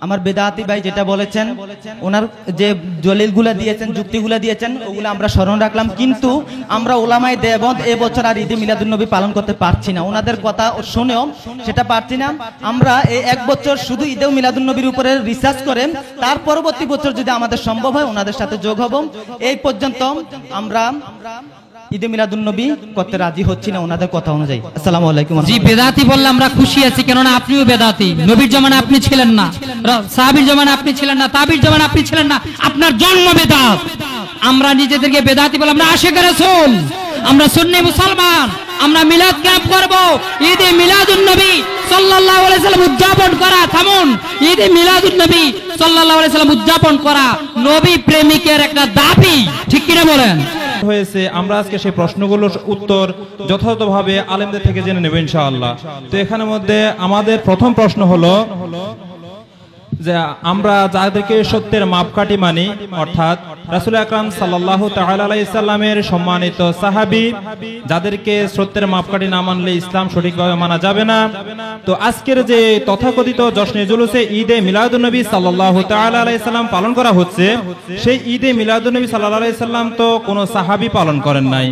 আমার বেদাতি ভাই যেটা বলেছেন, ওনার যে দলিলগুলো দিয়েছেন, যুক্তিগুলো দিয়েছেন, ওগুলো আমরা স্মরণ রাখলাম। কিন্তু আমরা ওলামায়ে দেওবন্দ এবছর আর ঈদে মিলাদুন্নবী পালন করতে পারছি না, ওনাদের কথা শুনেও সেটা পারছি না। আমরা এই এক বছর শুধু ঈদে মিলাদুন্নবীর উপরে রিসার্চ করে তার পরবর্তী বছর যদি আমাদের সম্ভব হয় ওনাদের সাথে যোগ হব। এই পর্যন্ত আমরা ঈদে মিলাদুন্নবী করতে রাজি হচ্ছি না ওনাদের কথা অনুযায়ী। আসসালামু আলাইকুম। জি, বেদাতি বললে আমরা খুশি আছি, কেননা আপনিও বেদাতি। নবীর জামানায় আপনি ছিলেন না, সাহাবীর জামানায় আপনি ছিলেন না, তাবির জামানায় আপনি ছিলেন না, আপনার জন্ম বেদাত। আমরা নিজেদেরকে বেদাতি বলে, আমরা আশিক রাসূল, আমরা সুন্নি মুসলমান, আমরা মিলাদ ক্যাম্প করব। ঈদে মিলাদুন্নবী সাল্লাল্লাহু আলাইহি সাল্লাম উদযাপন করা, থামুন, ঈদে মিলাদুন্নবী সাল্লাল্লাহু আলাইহি সাল্লাম উদযাপন করা নবী প্রেমিকের একটা দাবি, ঠিক কি না বলেন? হয়েছে আমরা আজকে সেই প্রশ্নগুলোর উত্তর যথাযথভাবে আলেমদের থেকে জেনে নেব ইনশাআল্লাহ। তো এখানের মধ্যে আমাদের প্রথম প্রশ্ন হলো যে আমরা যাদেরকে সত্যের মাপকাঠি মানি, অর্থাৎ রাসূল আকরাম সাল্লাল্লাহু তাআলা আলাইহি সাল্লামের সম্মানিত সাহাবী, যাদেরকে সত্যের মাপকাঠি না মানলে ইসলাম সঠিকভাবে মানা যাবে না। তো আজকের যে তথাকথিত জশ্নে জুলুসে ঈদে মিলাদুন্নবী সাল্লাল্লাহু তাআলা আলাইহি সাল্লাম পালন করা হচ্ছে, সেই ঈদে মিলাদুন্নবী সাল্লাল্লাহু আলাইহি সাল্লাম তো কোনো সাহাবী পালন করেন নাই।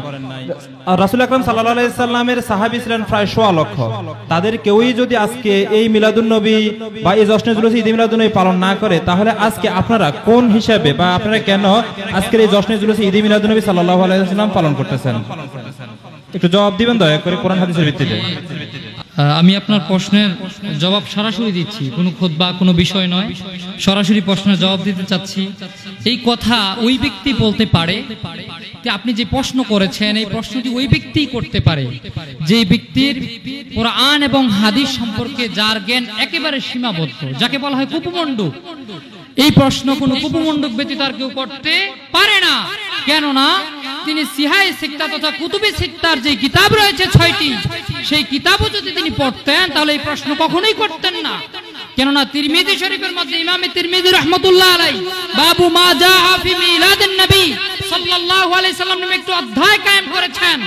রাসূল আকরাম সাল্লাল্লাহু আলাইহি সাল্লামের সাহাবী ছিলেন প্রায় 1.25 লক্ষ। তাদের কেউই যদি আজকে এই মিলাদুন্নবী বা এই জশ্নে জুলুসে ঈদে মিলাদুন্নবী পালন না করে, তাহলে আজকে আপনারা কোন হিসাবে বা আপনারা কেন আজকের এই জশ্নে জুলুসে ঈদে মিলাদুন্নবী সাল্লাল্লাহু আলাইহি ওয়াসাল্লাম পালন করতেছেন? একটু জবাব দিবেন দয়া করে কোরআন হাদিসের ভিত্তিতে। আমি আপনার প্রশ্নের জবাব সরাসরি দিচ্ছি, কোনো খুতবা কোনো বিষয় নয়, সরাসরি প্রশ্নের জবাব দিতে চাচ্ছি। এই কথা ওই ব্যক্তি বলতে পারে, আপনি যে প্রশ্ন করেছেন এই প্রশ্নটি ওই ব্যক্তিই করতে পারে যে ব্যক্তির কোরআন এবং হাদিস সম্পর্কে যার জ্ঞান একেবারে সীমাবদ্ধ, যাকে বলা হয় কুপমণ্ডুক। এই প্রশ্ন কোনো কুপমণ্ডুক ব্যতীত আর কেউ করতে পারে না, কেননা তিনি সিহায়ে সিত্তা তথা কুতুবে সিত্তার যে কিতাব রয়েছে 6টি, সেই কিতাবও যদি তিনি পড়তেন তাহলে এই প্রশ্ন কখনোই করতেন না। কেননা তিরমিজি শরীফের মধ্যে ইমাম তিরমিজি রাহমাতুল্লাহ আলাইহি বাবু মা জাআ ফি মিলাদিন নবী সাল্লাল্লাহু আলাইহি সাল্লাম নামে একটু অধ্যায় কায়েম করেছেন।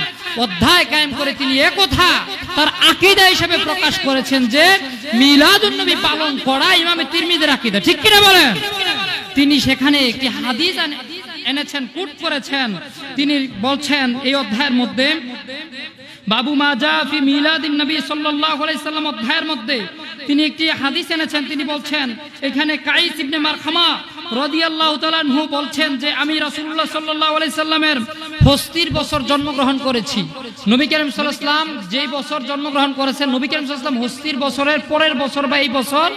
অধ্যায় কায়েম করে তিনি একথা তার আকীদা হিসেবে প্রকাশ করেছেন যে মিলাদুন নবী পালন করা ইমাম তিরমিজির আকীদা, ঠিক কি না বলেন? তিনি সেখানে একটি হাদিস এনেছেন, কোট করেছেন। তিনি বলছেন এই অধ্যায়ের মধ্যে, বাবু মা জা ফি মিলাদিন নবী সাল্লাল্লাহু আলাইহি সাল্লাম অধ্যায়ের মধ্যে তিনি একটি হাদিস এনেছেন। তিনি বলছেন এখানে কাইস ইবনে মারখামা রাদিয়াল্লাহু তাআলা আনহু বলছেন যে আমি রাসূলুল্লাহ সাল্লাল্লাহু আলাইহি সাল্লামের হস্তির বছর জন্মগ্রহণ করেছি। নবী করিম সাল্লাল্লাহু আলাইহি সাল্লাম যেই বছর জন্মগ্রহণ করেছেন, নবী করিম সাল্লাল্লাহু আলাইহি সাল্লাম হস্তির বছরের পরের বছর বা এই বছর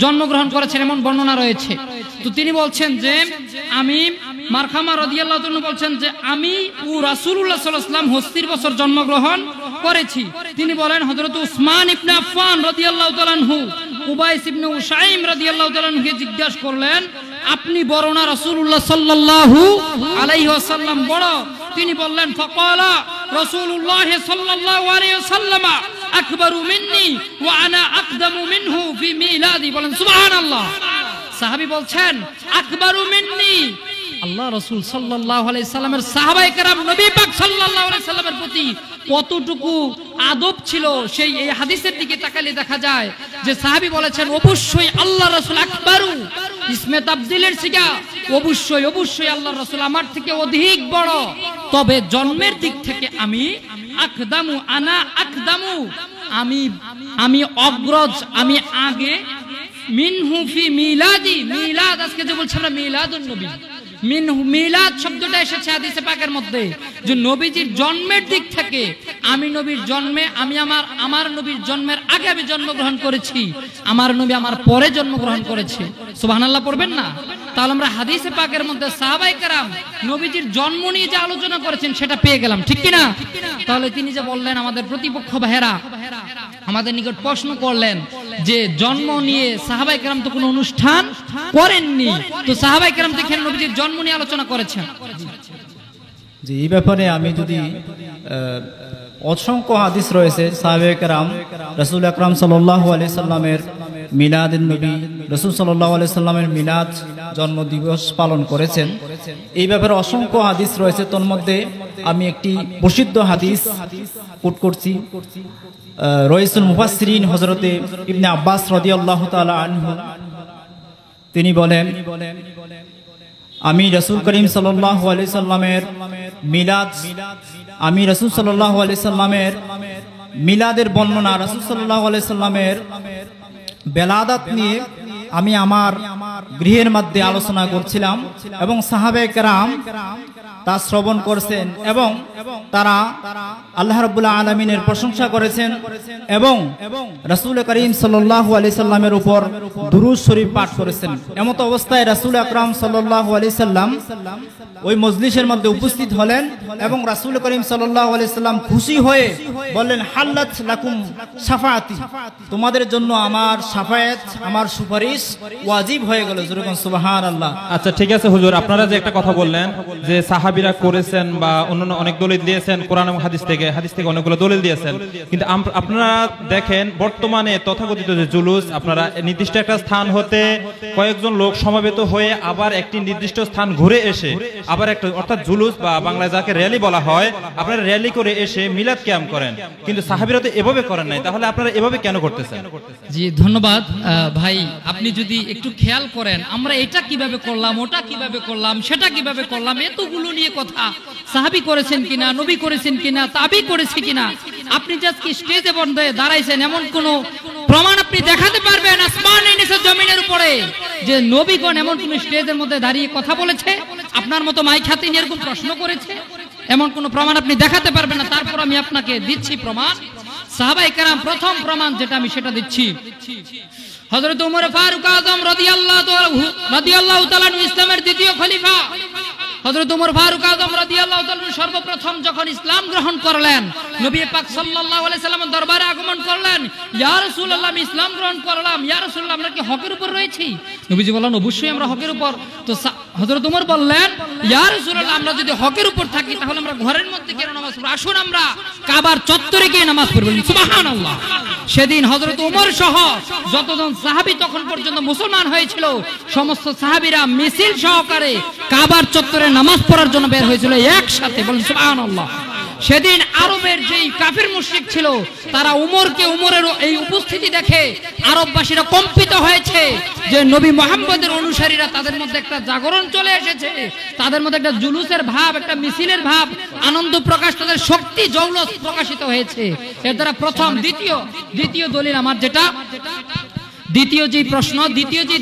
জন্মগ্রহণ করেছেন, এমন বর্ণনা রয়েছে। তো তিনি বলছেন যে আমি মারখামা রাদিয়াল্লাহু তাআলা বলছেন যে আমি ও রাসূলুল্লাহ সাল্লাল্লাহু আলাইহি সাল্লাম হস্তির বছর জন্মগ্রহণ করেছি। তিনি বলেন হযরত উসমান ইবনে আফফান রাদিয়াল্লাহু তাআলা আনহু উবাইস ইবনে উসাইম রাদিয়াল্লাহু তাআলা আনহুকে জিজ্ঞাসা করলেন আপনি বড় না রাসূলুল্লাহ সাল্লাল্লাহু আলাইহি ওয়াসাল্লাম বড়? তিনি বললেন ফাকালা রাসূলুল্লাহ সাল্লাল্লাহু আলাইহি ওয়াসাল্লাম আকবারু মিন্নি ওয়া আনা আকদামু মিনহু ফি মিলাদি। বলেন সুবহানাল্লাহ। সাহাবী বলছেন আকবারু মিন্নি, আল্লাহ রাসূল সাল্লাল্লাহু আলাইহি সাল্লামের সাহাবায়ে কেরাম নবী পাক সাল্লাল্লাহু আলাইহি সাল্লামের প্রতি কতটুকু আদব ছিল সেই এই হাদিসের দিকে তাকালে দেখা যায় যে সাহাবী বলেছেন অবশ্যই আল্লাহ রাসূল আকবারু, ইসমে তাবদীলের সিগা, অবশ্যই অবশ্যই আল্লাহ রাসূল আমার থেকে অধিক বড়, তবে জন্মের দিক থেকে আমি আকদামু, আনা আকদামু, আমি অগ্রজ, আমি আগে, মিনহু ফি মিলাদি, মিলাদ আজকে যে বলছি আমরা মিলাদুন নবী, মিলাদ শব্দটা এসেছে হাদিসে পাকের মধ্যে যে নবীজির জন্মের দিক থেকে আমি নবীর জন্মে, আমি আমার নবীর জন্মের আগে আমি জন্মগ্রহণ করেছি, আমার নবী আমার পরে জন্মগ্রহণ করেছে। সুবহানাল্লাহ পড়বেন না? তাহলে আমরা হাদিসে পাকের মধ্যে সাহাবায়ে কেরাম নবীজির জন্ম নিয়ে যে আলোচনা করেছেন সেটা পেয়ে গেলাম, ঠিক কি না? তাহলে তিনি যে বললেন আমাদের প্রতিপক্ষ ভাইয়েরা আমাদের নিকট প্রশ্ন করলেন যে জন্ম নিয়ে সাহাবায়ে কেরাম তো কোনো অনুষ্ঠান করেননি, তো সাহাবায়ে কেরাম তো এখানে নবীজির জন্ম নিয়ে আলোচনা করেছেন। যে এই ব্যাপারে আমি যদি অসংখ্য হাদিস রয়েছে সাহাবায়ে কেরাম রাসূল আকরাম সাল্লাল্লাহু আলাইহি সাল্লামের মিলাদুন নবী, রাসূল সাল্লাল্লাহু আলাইহি সাল্লামের মিলাদ জন্মদিবস পালন করেছেন, এই ব্যাপারে অসংখ্য হাদিস রয়েছে। তোর মধ্যে আমি একটি প্রসিদ্ধ হাদিস কোট করছি, রইসুল মুফাসসিরিন হযরতে ইবনে আব্বাস রাদিয়াল্লাহু তাআলা আনহু তিনি বলেন, আমি রাসূল করিম সাল্লাল্লাহু আলাইহি সাল্লামের মিলাদ, আমি রাসূল সাল্লাল্লাহু আলাইহি সাল্লামের মিলাদের বর্ণনা, রাসূল সাল্লাল্লাহু আলাইহি সাল্লামের বেলাদাত নিয়ে আমি আমার গৃহের মধ্যে আলোচনা করছিলাম এবং সাহাবায়ে কেরাম তা শ্রবণ করছেন এবং তারা আল্লাহ রাব্বুল আলামিনের প্রশংসা করেছেন এবং রাসূল করিম সাল্লাল্লাহু আলাইহি সাল্লামের উপর দুরূদ শরীফ পাঠ করেছেন। এমত অবস্থায় রাসূল আকরাম সাল্লাল্লাহু আলাইহি সাল্লাম ওই মজলিসের মধ্যে উপস্থিত হলেন এবং রাসূল করিম সাল্লাল্লাহু আলাইহি সাল্লাম খুশি হয়ে বললেন, হাল্লাত লাকুম শাফাআতি, তোমাদের জন্য আমার শাফায়াত, আমার সুপারিশ ওয়াজিব হয়ে গেল। যেরকম সুবহানাল্লাহ। আচ্ছা ঠিক আছে হুজুর, আপনারা যে একটা কথা বললেন যে সাহাবীরা করেছেন বা অন্যান্য অনেক দলিল দিয়েছেন কোরআন এবং হাদিস থেকে অনেকগুলো দলিল দিয়েছেন, কিন্তু আপনারা দেখেন বর্তমানে তথাকথিত যে জুলুস, আপনারা নির্দিষ্ট একটা স্থান হতে কয়েকজন লোক সমবেত হয়ে আবার একটি নির্দিষ্ট স্থান ঘুরে এসে আবার একটা, অর্থাৎ জুলুস বা বাংলায় যাকে র্যালি বলা হয়, আপনারা র্যালি করে এসে মিলাদ কিয়াম করেন, কিন্তু সাহাবীরা তো এভাবে করেন নাই, তাহলে আপনারা এভাবে কেন করতেছেন? জি ধন্যবাদ ভাই, আপনি যদি একটু খেয়াল করেন আমরা এটা কিভাবে করলাম, ওটা কিভাবে করলাম, সেটা কিভাবে করলাম, এতগুলো নিয়ে কথা, সাহাবী করেছেন কিনা, নবী করেছেন কিনা, তাবী করেছে কিনা, আপনি জাস্ট কি স্টেজে বন্ধে দাঁড়াইছেন এমন কোন প্রমাণ আপনি দেখাতে পারবেন আসমানের নিচে জমিনের উপরে যে নবীগণ এমন কোন স্টেজের মধ্যে দাঁড়িয়ে কথা বলেছে, আপনার মতো মাইক হাতে নিয়ে এরকম প্রশ্ন করেছে, এমন কোন প্রমাণ আপনি দেখাতে পারবেন না? তারপর আমি আপনাকে দিচ্ছি প্রমাণ। সাহাবায়ে কেরাম, প্রথম প্রমাণ যেটা আমি সেটা দিচ্ছি, হযরত ওমর ফারুক আযম রাদিয়াল্লাহু তাআলা ইসলামের দ্বিতীয় খলিফা, হযরত ওমর ফারুক আযম রাদিয়াল্লাহু তাআলা সর্বপ্রথম যখন ইসলাম গ্রহণ করলেন, নবী পাক সাল্লাল্লাহু আলাইহি সাল্লামের দরবারে আগমন করলেন, ইয়া রাসূলুল্লাহ আমি ইসলাম গ্রহণ করলাম, ইয়া রাসূলুল্লাহ আমরা কি হকের উপর রয়েছি? নবীজি বললেন অবশ্যই আমরা হকের উপর। তো হযরত ওমর বললেন, ইয়া রাসূলুল্লাহ আমরা যদি হকের উপর থাকি তাহলে আমরা ঘরের মধ্যে কেন নামাজ পড়ব, আসুন আমরা কাবার চত্বরে গিয়ে নামাজ পড়ব। সুবহানাল্লাহ। সেদিন হযরত ওমর সহ যতজন সাহাবী তখন পর্যন্ত মুসলমান হয়েছিল সমস্ত সাহাবীরা মিছিল সহকারে কাবার চত্বরে নামাজ পড়ার জন্য বের হয়েছিল একসাথে, বলেন সুবহানাল্লাহ। সেদিন আরবের যেই কাফির মুশরিক ছিল তারা উমরের এই উপস্থিতি দেখে আরববাসীরা কম্পিত হয়েছে যে নবী মুহাম্মদের অনুসারীরা, তাদের মধ্যে একটা জাগরণ চলে এসেছে, তাদের মধ্যে একটা জুলুসের ভাব, একটা মিছিলের ভাব, আনন্দ প্রকাশ, তাদের শক্তি জৌলত প্রকাশিত হয়েছে। এর দ্বারা প্রথম। দ্বিতীয় দলিল আমার যেটা, দ্বিতীয় যে প্রশ্ন, দ্বিতীয় যে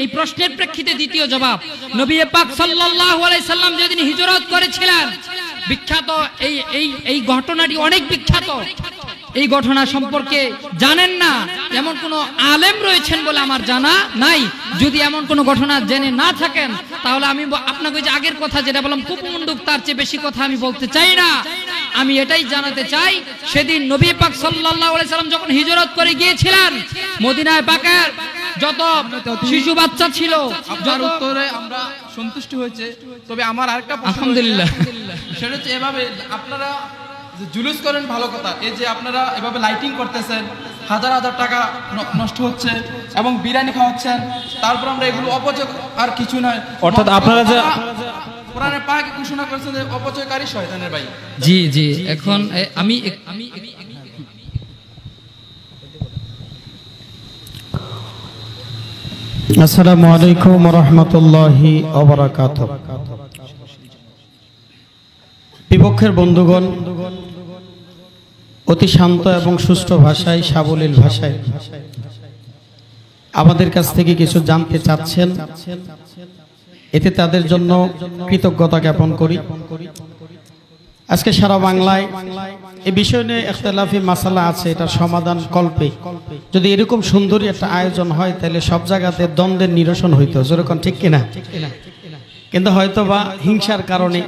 এই প্রশ্নের প্রেক্ষিতে দ্বিতীয় জবাব, নবী পাক সাল্লাল্লাহু আলাইহি সাল্লাম যেদিন হিজরত করেছিলেন, বিখ্যাত এই ঘটনাটি অনেক বিখ্যাত, এই ঘটনা সম্পর্কে জানেন না এমন কোন আলেম রয়েছেন বলে আমার জানা নাই। যদি এমন কোন ঘটনা জেনে না থাকেন তাহলে আমি আপনাকে যে আগের কথা যেটা বললাম কুপমণ্ডুক, তার চেয়ে বেশি কথা আমি বলতে চাই না। আমি এটাই জানাতে চাই, সেদিন নবী পাক সাল্লাল্লাহু আলাইহি সাল্লাম যখন হিজরত করে গিয়েছিলেন, মদিনায় পাকের যত শিশু বাচ্চা ছিল, যার উত্তরে আমরা সন্তুষ্ট হয়েছে। তবে আমার আরেকটা প্রশ্ন, আলহামদুলিল্লাহ, সেটা হচ্ছে এভাবে আপনারা যে জুলুস করেন ভালো কথা, এই যে আপনারা এভাবে লাইটিং করতেছেন, হাজার হাজার টাকা নষ্ট হচ্ছে এবং বিরিয়ানি খাওয়াচ্ছেন, তারপর আমরা এগুলো অপচয় আর কিছু নয়, অর্থাৎ আপনারা যে কোরআনে পাক ঘোষণা করেছেন যে অপচয়কারী শয়তানের ভাই। জি জি, এখন আমি আসসালামু আলাইকুম ওয়া রাহমাতুল্লাহি ওয়া বারাকাতুহু। বিপক্ষের বন্ধুগণ অতি শান্ত এবং সুষ্ঠু ভাষায়, সাবলীল ভাষায় আমাদের কাছ থেকে কিছু জানতে চাচ্ছেন, এতে তাদের জন্য কৃতজ্ঞতা জ্ঞাপন করি। আজকে সারা বাংলায় এই বিষয় নিয়ে ইখতিলাফি মাসালা আছে, এটা সমাধান কল্পে যদি এরকম সুন্দরী একটা আয়োজন হয় তাহলে সব জায়গাতে দ্বন্দ্বের নিরসন হইতো, যেরকম ঠিক কিনা? কিন্তু হয়তোবা হিংসার কারণে,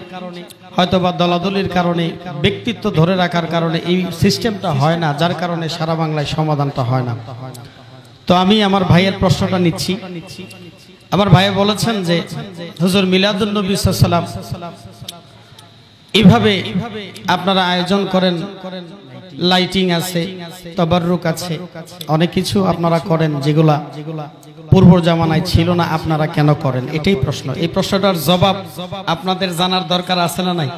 হয়তোবা দলাদলির কারণে, ব্যক্তিত্ব ধরে রাখার কারণে এই সিস্টেমটা হয় না, যার কারণে সারা বাংলায় সমাধানটা হয় না। তো আমি আমার ভাইয়ের প্রশ্নটা নিচ্ছি। আমার ভাই বলেছেন যে হুজুর মিলাদুন নবী সাল্লাল্লাহু আলাইহি ওয়াসাল্লাম এইভাবে আপনারা আয়োজন করেন, লাইটিং আছে, তাবাররুক আছে, অনেক কিছু আপনারা করেন যেগুলা পূর্ব জামানায় ছিল না, আপনারা কেন করেন? এটাই প্রশ্ন। এই প্রশ্নটার জবাব আপনাদের জানার দরকার আছে না নাই?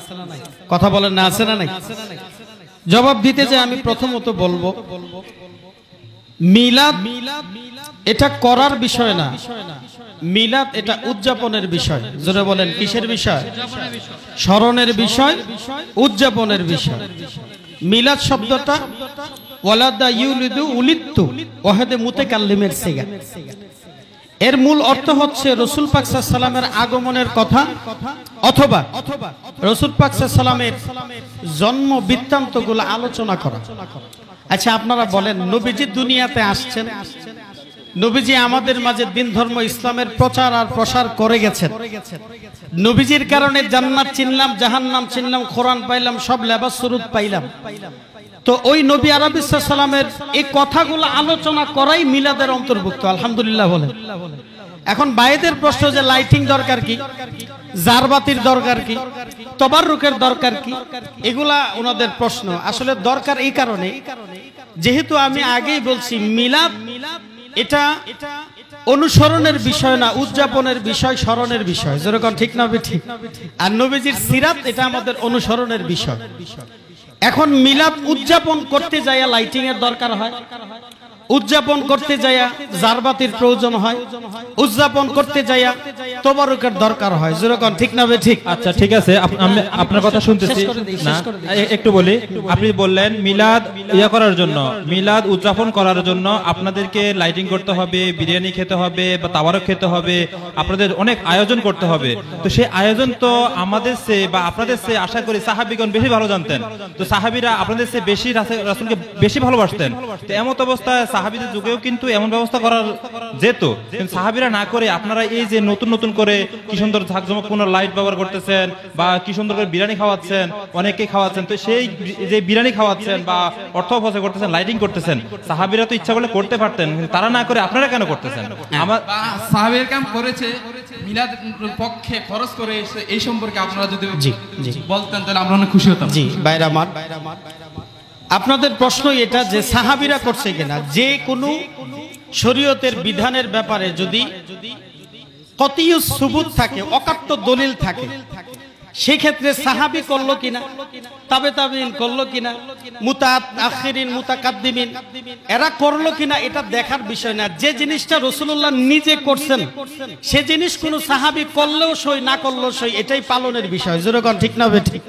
কথা বলেন না, আছে না নাই? জবাব দিতে যে আমি প্রথমত বলবো মিলাদ এটা করার বিষয় না, মিলাদ এটা উদযাপনের বিষয়। জোরে বলেন কিসের বিষয়? স্মরণের বিষয়, উদযাপনের বিষয়। মিলাদ শব্দটা ওয়ালাদা ইউলিদু উলিদতু ওয়াহিদে মুতাকাল্লিমের সিগা। এর মূল অর্থ হচ্ছে রাসূল পাক সাল্লাল্লাহু আলাইহি সাল্লামের আগমনের কথা অথবা রাসূল পাক সাল্লাল্লাহু আলাইহি সাল্লামের জন্ম বৃত্তান্তগুলো আলোচনা করা। আচ্ছা আপনারা বলেন, নবীজি দুনিয়াতে আসছেন, নবীজি আমাদের মাঝে দিন ধর্ম ইসলামের প্রচার আর প্রসার করে গেছেন। নবীজির কারণে জান্নাত চিনলাম, জাহান্নাম চিনলাম, কোরআন পাইলাম, সব লেবাস সুরুত পাইলাম। তো ওই নবী আরবি সাল্লামের এই কথাগুলো আলোচনা করাই মিলাদের অন্তর্ভুক্ত। আলহামদুলিল্লাহ বলেন। এখন বাইদের প্রশ্ন যে লাইটিং দরকার কি, জারবাতির দরকার কি, তবাররুকের দরকার কি, এগুলা ওনাদের প্রশ্ন। আসলে দরকার এই কারণে, যেহেতু আমি আগেই বলছি মিলাদ এটা অনুসরণের বিষয় না, উদযাপনের বিষয়, স্মরণের বিষয়। যেরকম ঠিক না ঠিক? আর নবীজির সিরাত এটা আমাদের অনুসরণের বিষয়। এখন মিলাদ উদযাপন করতে যাইয়া লাইটিং এর দরকার হয়, উদযাপন করতে যাইয়া জারবাতির প্রয়োজন হয়, উদযাপন করতে যাইয়া তবারুকের দরকার হয়। যেরকম ঠিক না ঠিক? আচ্ছা ঠিক আছে, আপনার কথা শুনতেছি না, একটু বলি। আপনি বললেন মিলাদ করার জন্য, মিলাদ উদযাপন করার জন্য আপনাদেরকে লাইটিং করতে হবে, বিরিয়ানি খেতে হবে বা তাবারক খেতে হবে, আপনাদের অনেক আয়োজন করতে হবে। তো সেই আয়োজন তো আমাদের চেয়ে বা আপনাদের চেয়ে আশা করি সাহাবীগণ বেশি ভালো জানতেন। তো সাহাবীরা আপনাদের চেয়ে বেশি রাসূলকে বেশি ভালোবাসতেন। তো এমন অবস্থায় সাহাবীদের যুগেও কিন্তু এমন ব্যবস্থা করা যেত, কিন্তু সাহাবীরা না করে আপনারা এই যে নতুন নতুন করে কি সুন্দর ঝাঁকজমকপূর্ণ লাইট ব্যবহার করতেছেন বা কি সুন্দর করে বিরিয়ানি খাওয়াচ্ছেন, অনেকে খাওয়াচ্ছেন। তো সেই যে বিরিয়ানি খাওয়াচ্ছেন বা অর্থ অপচয় করতেছেন, লাইটিং করতেছেন, সাহাবীরা তো ইচ্ছা করলে করতে পারতেন, কিন্তু তারা না করে আপনারা কেন করতেছেন? আমার সাহাবীর কাম করেছে, মিলাদ পক্ষে খরচ করে এই সম্পর্কে আপনারা যদি বলতেন তাহলে আমরা অনেক খুশি হতাম। জি ভাইরা আমার, আপনাদের প্রশ্ন এটা যে সাহাবীরা করছে কিনা। যে কোনো শরীয়তের বিধানের ব্যাপারে যদি কতিয়ু সুবুত থাকে, অকাট্য দলিল থাকে, সেই ক্ষেত্রে সাহাবী করলো কিনা, তাবেঈন করলো কিনা, মুতাআখিরিন মুতাকাদ্দিমিন এরা করলো কিনা, এটা দেখার বিষয় না। যে জিনিসটা রাসূলুল্লাহ নিজে করছেন, সে জিনিস কোন সাহাবী করলেও সই, না করলেও সই, এটাই পালনের বিষয়। যেরকম ঠিক না ঠিক?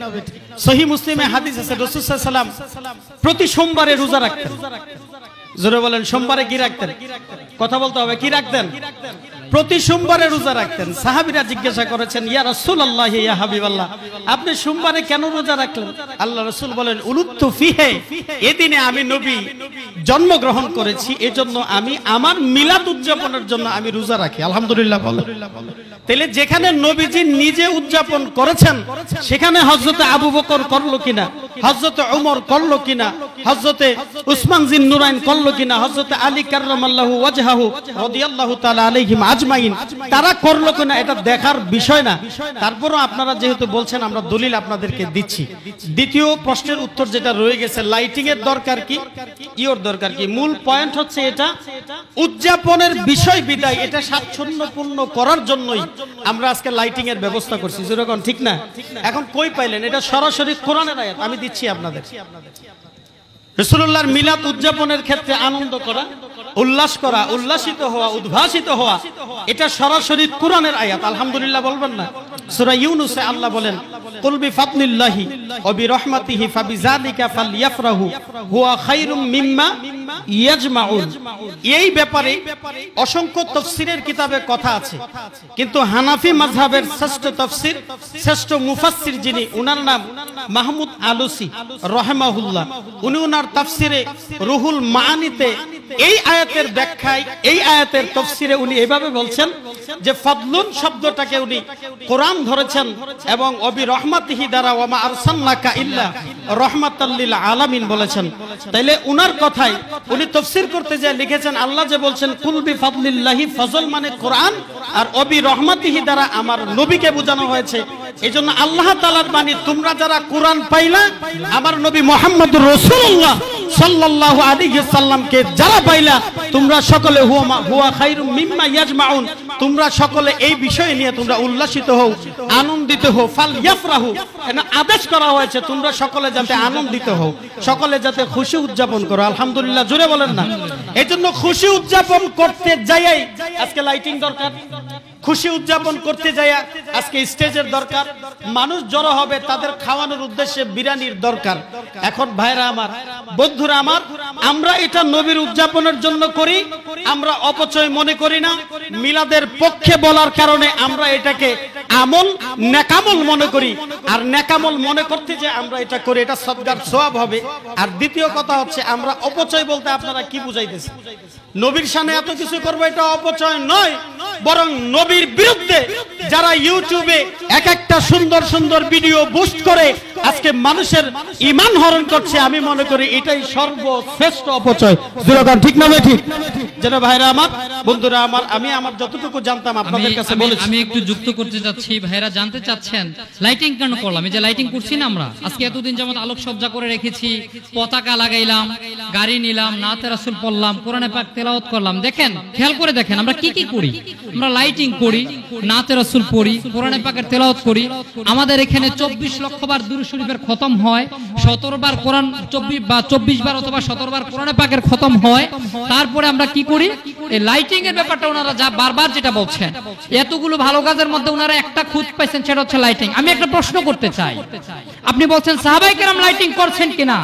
সহিহ মুসলিমে হাদিস আছে, রাসূল সাল্লাল্লাহু আলাইহি ওয়াসাল্লাম প্রতি সোমবারে রোজা রাখতেন। জোরে বলেন, সোমবারে কি রাখতেন? কথা বলতে হবে, কি রাখতেন? প্রতি সোমবারে রোজা রাখতেন। সাহাবীরা জিজ্ঞাসা করেছেন, ইয়া রাসূলুল্লাহ, ইয়া হাবিবাল্লাহ, আপনি সোমবারে কেন রোজা রাখলেন? আল্লাহ রাসূল বলেন, উলুতু ফিহে, এদিনে আমি নবী জন্মগ্রহণ করেছি, এজন্য আমি আমার মিলাদ উদযাপনের জন্য আমি রোজা রাখি। আলহামদুলিল্লাহ বলেন। তাহলে যেখানে নবীজি নিজে উদযাপন করেছেন, সেখানে হযরতে আবু বকর করলো কিনা, হযরতে ওমর করলো কিনা, হযরতে উসমান জিন নুরাইন করলো কিনা, হযরতে আলী কাররামাল্লাহু ওয়াজহাহু রাদিয়াল্লাহু তাআলা আলাইহিম আজমাইন তারা করলো কিনা, এটা দেখার বিষয় না। তারপরও আপনারা যেহেতু বলছেন, আমরা দলিল আপনাদেরকে দিচ্ছি। দ্বিতীয় প্রশ্নের উত্তর যেটা রয়ে গেছে, লাইটিং এর দরকার কি, ইওর দরকার কি, মূল পয়েন্ট হচ্ছে এটা উদযাপনের বিষয় বিদায় এটা স্বাচ্ছন্দ্যপূর্ণ করার জন্যই আমরা আজকে লাইটিং এর ব্যবস্থা করছি। যেরকম ঠিক না? এখন কই পাইলেন? এটা সরাসরি কোরআনের আয়াত, আমি দিচ্ছি আপনাদের। রাসূলুল্লাহর মিলাদ উদযাপনের ক্ষেত্রে আনন্দ করা, উল্লাস করা, উল্লাসিত হওয়া, উদ্ভাসিত হওয়া, এটা সরাসরি কোরআনের আয়াত। আলহামদুলিল্লাহ বলবেন না? সূরা ইউনূসে আল্লাহ বলেন, কুল বিফাদলিল্লাহি ওয়া বিরহমাতিহি ফাবিযালিকা ফালইফরাহু হুয়া খায়রুম মিম্মা ইয়াজমাউন। এই ব্যাপারে অসংখ্য তাফসীরের কিতাবে কথা আছে, কিন্তু হানাফি মাযহাবের শ্রেষ্ঠ তাফসীর, শ্রেষ্ঠ মুফাসসির যিনি, উনার নাম মাহমুদ আলুসি রাহিমাহুল্লাহ, উনি উনার তাফসীরে রুহুল মাআনিতে এই আয়াতের ব্যাখ্যায়, এই আয়াতের তাফসীরে উনি এভাবে বলছেন যে ফাদলুন শব্দটাকে উনি কোরআন ধরেছেন এবং অবি রহমাতিহি দ্বারা ওয়া মা আরসালনাকা ইল্লা রাহমাতাল লিল আলামিন বলেছেন। তাইলে উনার কথাই উনি তাফসীর করতে যায় লিখেছেন, আল্লাহ যে বলছেন কুল বিফাদলিল্লাহি, ফজল মানে কোরআন, আর অবি রহমাতিহি দ্বারা আমার নবীকে বোঝানো হয়েছে। এজন্য আল্লাহ তাআলার বাণী, তোমরা যারা কোরআন পাইলা, আমার নবী মুহাম্মদুর রাসূলুল্লাহ সাল্লাল্লাহু আলাইহি সাল্লামকে যারা পাইলা তোমরা সকলে হুয়া খায়রুম মিম্মা ইয়াজমাউন, তোমরা সকলে এই বিষয় নিয়ে তোমরা উল্লাসিত হও, আনন্দিত হও। ফালইয়াফরাহু, এখানে আদেশ করা হয়েছে তোমরা সকলে যাতে আনন্দিত হও, সকলে যাতে খুশি উদযাপন করো। আলহামদুলিল্লাহ, জোরে বলেন না। এই জন্য খুশি উদযাপন করতে যাই আজকে লাইটিং দরকার, খুশি উদযাপন করতে যাই আজকে স্টেজের দরকার, মানুষ জড়ো হবে তাদের খাওয়ানোর উদ্দেশ্যে বিরিয়ানির দরকার। এখন ভাইরা আমার, বন্ধুরা আমার, আমরা এটা নবীর উদযাপনের জন্য করি, আমরা অপচয় মনে করি না। মিলাদের পক্ষে বলার কারণে আমরা এটাকে আমল, নেকামল মনে করি, আর নেকামল মনে করতে যে আমরা এটা করি, এটা সদকার সওয়াব হবে। আর দ্বিতীয় কথা হচ্ছে, আমরা অপচয় বলতে আপনারা কি বুঝাইতেছেন? নবীর শানে এত কিছু করবো, এটা অপচয় নয়, বরং নবীর বিরুদ্ধে যারা ইউটিউবে এক একটা সুন্দর সুন্দর ভিডিও বুস্ট করে আজকে মানুষের ঈমান হরণ করছে, আমি মনে করি এটাই সর্বশ্রেষ্ঠ অপচয়। ঠিক না ঠিক? যেন ভাইরা আমার, বন্ধুরা আমার, আমি আমার যতটুকু জানতাম আপনাদের কাছে বলেছি। আমি একটু যুক্ত করতে যাচ্ছি। ভাইরা জানতে চাচ্ছেন লাইটিং কেন করলাম? এই যে লাইটিং করছি না আমরা আজকে, এতদিন যেমন আলোকসজ্জা করে রেখেছি, পতাকা লাগাইলাম, গাড়ি নিলাম, নাতে রাসূল পড়লাম, কোরআনে পাক তেলাওয়াত করলাম। দেখেন, খেয়াল করে দেখেন আমরা কি কি করি। আমরা লাইটিং করি, নাতে রাসূল পড়ি, কোরআনে পাকের তেলাওয়াত করি। আমাদের এখানে 24 লক্ষ বার দুরূদ শরীফের খতম হয়, 17 বার কোরআন 24 বার অথবা 17 বার কোরআনে পাকের খতম হয়। তারপরে আমরা কি করি? এই লাইটিং এর ব্যাপারটা ওনারা যা বারবার যেটা বলছেন, এতগুলো ভালো কাজের মধ্যে ওনারা একটা খুঁত পাইছেন, সেটা হচ্ছে লাইটিং। আমি একটা প্রশ্ন করতে চাই। আপনি বলছেন সাহাবায়ে কেরাম লাইটিং করছেন কিনা?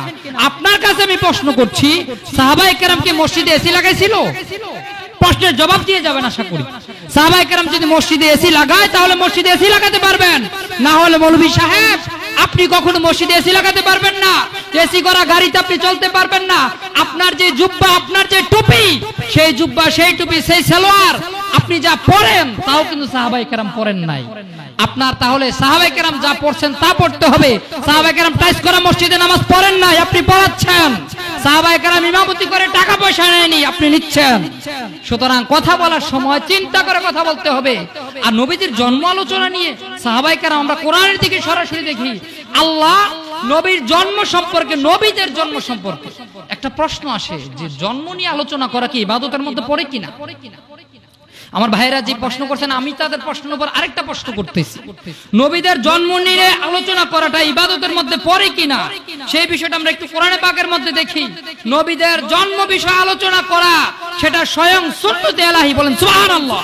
আপনার কাছে আমি প্রশ্ন করছি, সাহাবায়ে কেরাম কি মসজিদে এসি লাগাইছিল? প্রশ্নের জবাব দিয়ে যাবেন আশা করি। সাহাবায়ে কেরাম যদি মসজিদে এসি লাগায় তাহলে মসজিদে এসি লাগাতে পারবেন, না হলে মৌলভী সাহেব আপনি কখনো মসজিদে এসি লাগাতে পারবেন না, এসি করা গাড়িতে আপনি চলতে পারবেন না। আপনার যে জুব্বা, আপনার যে টুপি, সেই জুব্বা, সেই টুপি, সেই সালোয়ার আপনি যা পরেন তাও কিন্তু সাহাবায়ে কেরাম পরেন নাই। আপনার তাহলে সাহাবায়ে কেরাম যা পড়ছেন তা পড়তে হবে। সাহাবায়ে কেরাম টাইস করা মসজিদে নামাজ পড়েন নাই, আপনি পড়াচ্ছেন। সাহাবায়ে কেরাম ইমামতি করে টাকা পয়সা নেয়নি, আপনি নিচ্ছেন। সুতরাং কথা বলার সময় চিন্তা করে কথা বলতে হবে। আর নবীজির জন্ম আলোচনা নিয়ে সাহাবায়ে কেরাম, আমরা কোরআনের দিকে সরাসরি দেখি, আল্লাহ নবীর জন্ম সম্পর্কে, নবীদের জন্ম সম্পর্কে একটা প্রশ্ন আসে যে জন্ম নিয়ে আলোচনা করা কি ইবাদতের মধ্যে পড়ে কিনা? আমার ভাইরা যে প্রশ্ন করছেন, আমি তাদের প্রশ্নের উপর আরেকটা প্রশ্ন করতেছি, নবীদের জন্ম নিয়ে আলোচনা করাটা ইবাদতের মধ্যে পড়ে কিনা সেই বিষয়টা আমরা একটু কোরআনে পাকের মধ্যে দেখি। নবীদের জন্ম বিষয়ে আলোচনা করা সেটা স্বয়ং সুন্নতে ইলাহি, বলেন সুবহানাল্লাহ।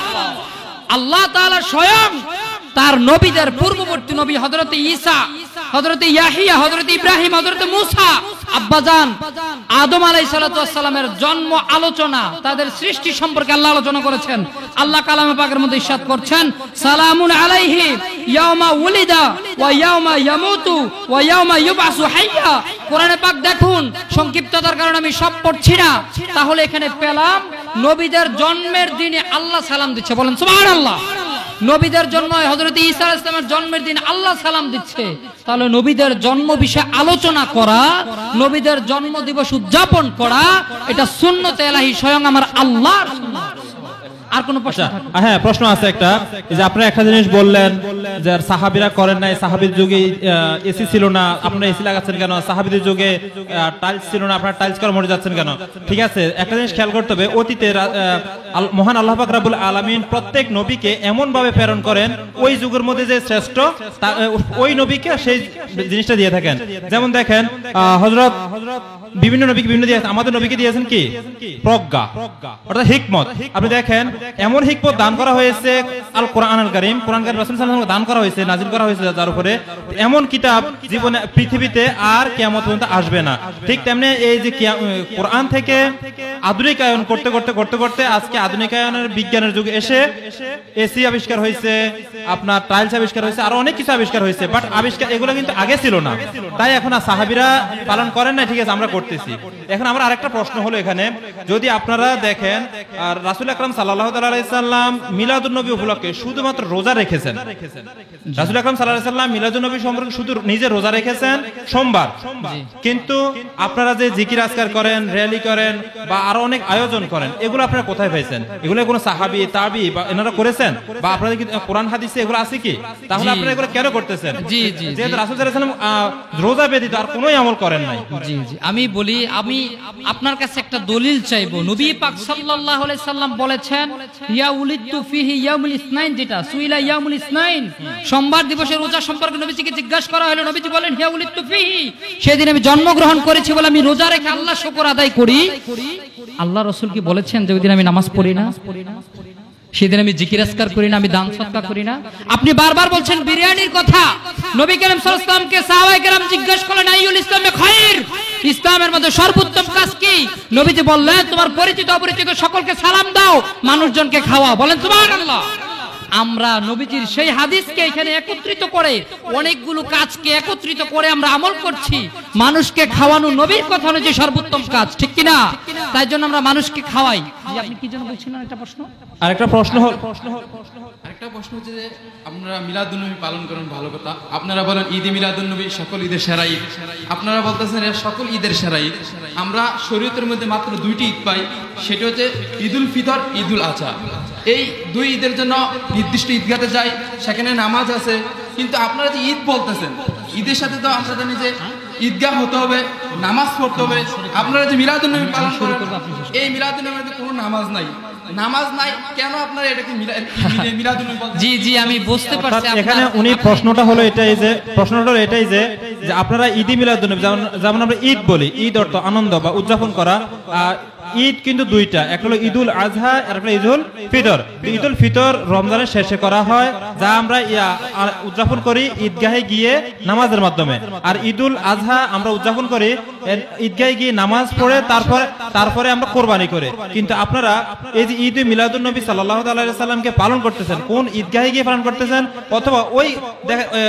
আল্লাহ তাআলা স্বয়ং তার নবীদের পূর্ববর্তী নবী হযরতে ঈসা, হযরতে ইয়াহিয়া, হযরতে ইব্রাহিম, হযরতে মূসা, আব্বাজান আদম আলাইহিস সালাতু ওয়াস সালামের জন্ম আলোচনা, তাদের সৃষ্টি সম্পর্কে আল্লাহ আলোচনা করেছেন। আল্লাহ কালামে পাকের মধ্যে ইরশাদ করছেন, সালামুন আলাইহি ইয়াউমা উলিদা ওয়া ইয়াউমা ইয়ামুতু ওয়া ইয়াউমা ইউবআসু হাইয়া। কোরআনে পাক দেখুন, সংক্ষিপ্ততার কারণে আমি সব পড়ছি না, তাহলে এখানে পেলাম নবীদের জন্মের দিনে আল্লাহ সালাম দিচ্ছে, বলেন সুবহানাল্লাহ। নবীদের জন্ম হযরত ঈসা আলাইহিস সালামের জন্মের দিন আল্লাহ সালাম দিচ্ছে। তাহলে নবীদের জন্ম বিষয়ে আলোচনা করা, নবীদের জন্ম দিবস উদযাপন করা, এটা সুন্নতে ইলাহি, স্বয়ং আমার আল্লাহর সুন্নাত। আর কোন প্রশ্ন? হ্যাঁ, প্রশ্ন আছে একটা। এই যে আপনারা একটা জিনিস বললেন যে সাহাবীরা করেন নাই, সাহাবীর যুগে এসি ছিল না, আপনারা এসি লাগাচ্ছেন কেন? সাহাবীদের যুগে টাইলস ছিল না, আপনারা টাইলস করা মরে যাচ্ছেন কেন? ঠিক আছে, একটা জিনিস খেয়াল করতে হবে, অতীতে মহান আল্লাহ পাক রব্বুল আলামিন প্রত্যেক নবীকে এমন ভাবে প্রেরণ করেন, ওই যুগের মধ্যে যে শ্রেষ্ঠ ওই নবীকে সেই জিনিসটা দিয়ে থাকেন। যেমন দেখেন, হযরত বিভিন্ন নবীকে বিভিন্ন দিয়েছেন, আমাদের নবীকে দিয়েছেন কি? প্রজ্ঞা, অর্থাৎ হিকমত। আপনি দেখেন এমন হিকমত দান করা হয়েছে আল কোরআনুল কারীম, কোরআন কারীম রাসূল সাল্লাল্লাহু আলাইহি ওয়াসাল্লাম দান করা হয়েছে, নাযিল করা হয়েছে যার উপরে, এমন কিতাব জীবনে পৃথিবীতে আর কিয়ামত পর্যন্ত আসবে না। ঠিক তেমনি এই যে কোরআন থেকে আধুনিকায়ন করতে করতে করতে করতে আজকে আধুনিকায়নের বিজ্ঞানের যুগে এসে এসি আবিষ্কার হয়েছে, আপনার টাইলস আবিষ্কার হয়েছে, আরো অনেক কিছু আবিষ্কার হয়েছে, বাট আবিষ্কার এগুলো কিন্তু আগে ছিল না। তাই এখন সাহাবীরা পালন করেন না, ঠিক আছে, আমরা করতেছি। এখন আমার আরেকটা প্রশ্ন হলো, এখানে যদি আপনারা দেখেন রাসূল আকরাম সাল্লাল্লাহু আলাইহি সাল্লাম মিলাদুন নবী উপলক্ষে শুধুমাত্র রোজা রেখেছেন। রাসূল আকরাম সাল্লাল্লাহু আলাইহি সাল্লাম মিলাদুন নবী সম্পর্কে শুধু নিজে রোজা রেখেছেন সোমবার, কিন্তু আপনারা যে জিকির আজকার করেন, র্যালি করেন বা আরো অনেক আয়োজন করেন, এগুলো আপনারা কোথায় পাইছেন? এগুলো কোনো সাহাবী তাবি বা এনারা করেছেন বা আপনাদের কি কোরআন হাদিসে এগুলো আছে কি? তাহলে আপনারা এগুলো কেন করতেছেন? যেহেতু রাসূল সাল্লাল্লাহু আলাইহি ওয়াসাল্লাম রোজা ব্যতীত আর কোনোই আমল করেন নাই। জি জি, আমি বলি, আমি আপনার কাছে একটা দলিল চাইবো। নবী পাক সাল্লাল্লাহু আলাইহি সাল্লাম বলেছেন ইয়া উলিদতু ফিহি ইয়াউমুল ইসনাইন, যেটা সুইলা ইয়াউমুল ইসনাইন, সোমবার দিবসের রোজা সম্পর্কে নবীজিকে জিজ্ঞাসা করা হলো, নবীজি বলেন ইয়া উলিদতু ফিহি, সেদিন আমি জন্মগ্রহণ করেছি বলে আমি রোজা রেখে আল্লাহ শুকর আদায় করি। আল্লাহ রাসূল কি বলেছেন যে ওই দিন আমি নামাজ পড়ি না, সেদিন আমি জিকির আজকার করি না, আমি দান সদকা করি না? আপনি বারবার বলছেন বিরিয়ানির কথা। নবী করিম সাল্লাল্লাহু আলাইহি ওয়াসাল্লামকে সাহাবায়ে কেরাম জিজ্ঞাসা করলেন আইয়ুল ইসলামে খায়র, ইসলামের মধ্যে সর্বোত্তম কাজ কি? নবীজি বললেন তোমার পরিচিত অপরিচিত সকলকে সালাম দাও, মানুষজনকে খাওয়া। বলেন সুবহানাল্লাহ। আমরা নবীজির সেই হাদিসকে এখানে একত্রিত করে, অনেকগুলো কাজকে একত্রিত করে আমরা আমল করছি। মানুষকে খাওয়ানো নবীর কথা অনুযায়ী সর্বোত্তম কাজ, ঠিক কি না? তাই জন্য আমরা মানুষকে খাওয়াই। আপনি কি জন্য বলছিলেন একটা প্রশ্ন? আরেকটা প্রশ্ন হচ্ছে যে আপনারা মিলাদুন্নবী পালন করেন, ভালো কথা। আপনারা বলেন ঈদে মিলাদুন্নবী সকল ঈদের সেরা ঈদ। আপনারা বলতেছেন সকল ঈদের সেরা ঈদ। আমরা শরীয়তের মধ্যে মাত্র দুইটি ঈদ পাই, সেটা হচ্ছে ঈদুল ফিতর, ঈদুল আজহা। এই দুই ঈদের জন্য নির্দিষ্ট ঈদগাতে যাই, সেখানে নামাজ আছে। কিন্তু আপনারা যে ঈদ বলতেছেন, ঈদের সাথে তো আমরা জানি যে ঈদগাহ হতে হবে, নামাজ পড়তে হবে। আপনারা যে মিলাদুন্নবী পালন করেন, এই মিলাদুন্নবীতে কোনো নামাজ নাই, নামাজ নাই কেন? আপনারা এটাকে মিলাদুন্নবী বলতেছেন? জি জি, আমি বুঝতে পারছি। এখানে উনি প্রশ্নটা হলো এটাই যে আপনারা ঈদে মিলাদুন্নবী, যেমন আমরা ঈদ বলি, ঈদ অর্থ আনন্দ বা উদযাপন করা। ঈদ কিন্তু দুইটা, একটা হলো ঈদুল আজহা আর একটা ঈদুল ফিতর। ঈদুল ফিতর রমজানের শেষে করা হয়, যা আমরা উদযাপন করি ঈদগাহে গিয়ে নামাজের মাধ্যমে। আর ঈদুল আজহা আমরা উদযাপন করি ঈদগাহে গিয়ে নামাজ পড়ে, তারপরে আমরা কোরবানি করে। কিন্তু আপনারা এই যে ঈদে মিলাদুন্নবী সাল্লাল্লাহু আলাইহি ওয়াসাল্লামকে পালন করতেছেন, কোন ঈদগাহে গিয়ে পালন করতেছেন? অথবা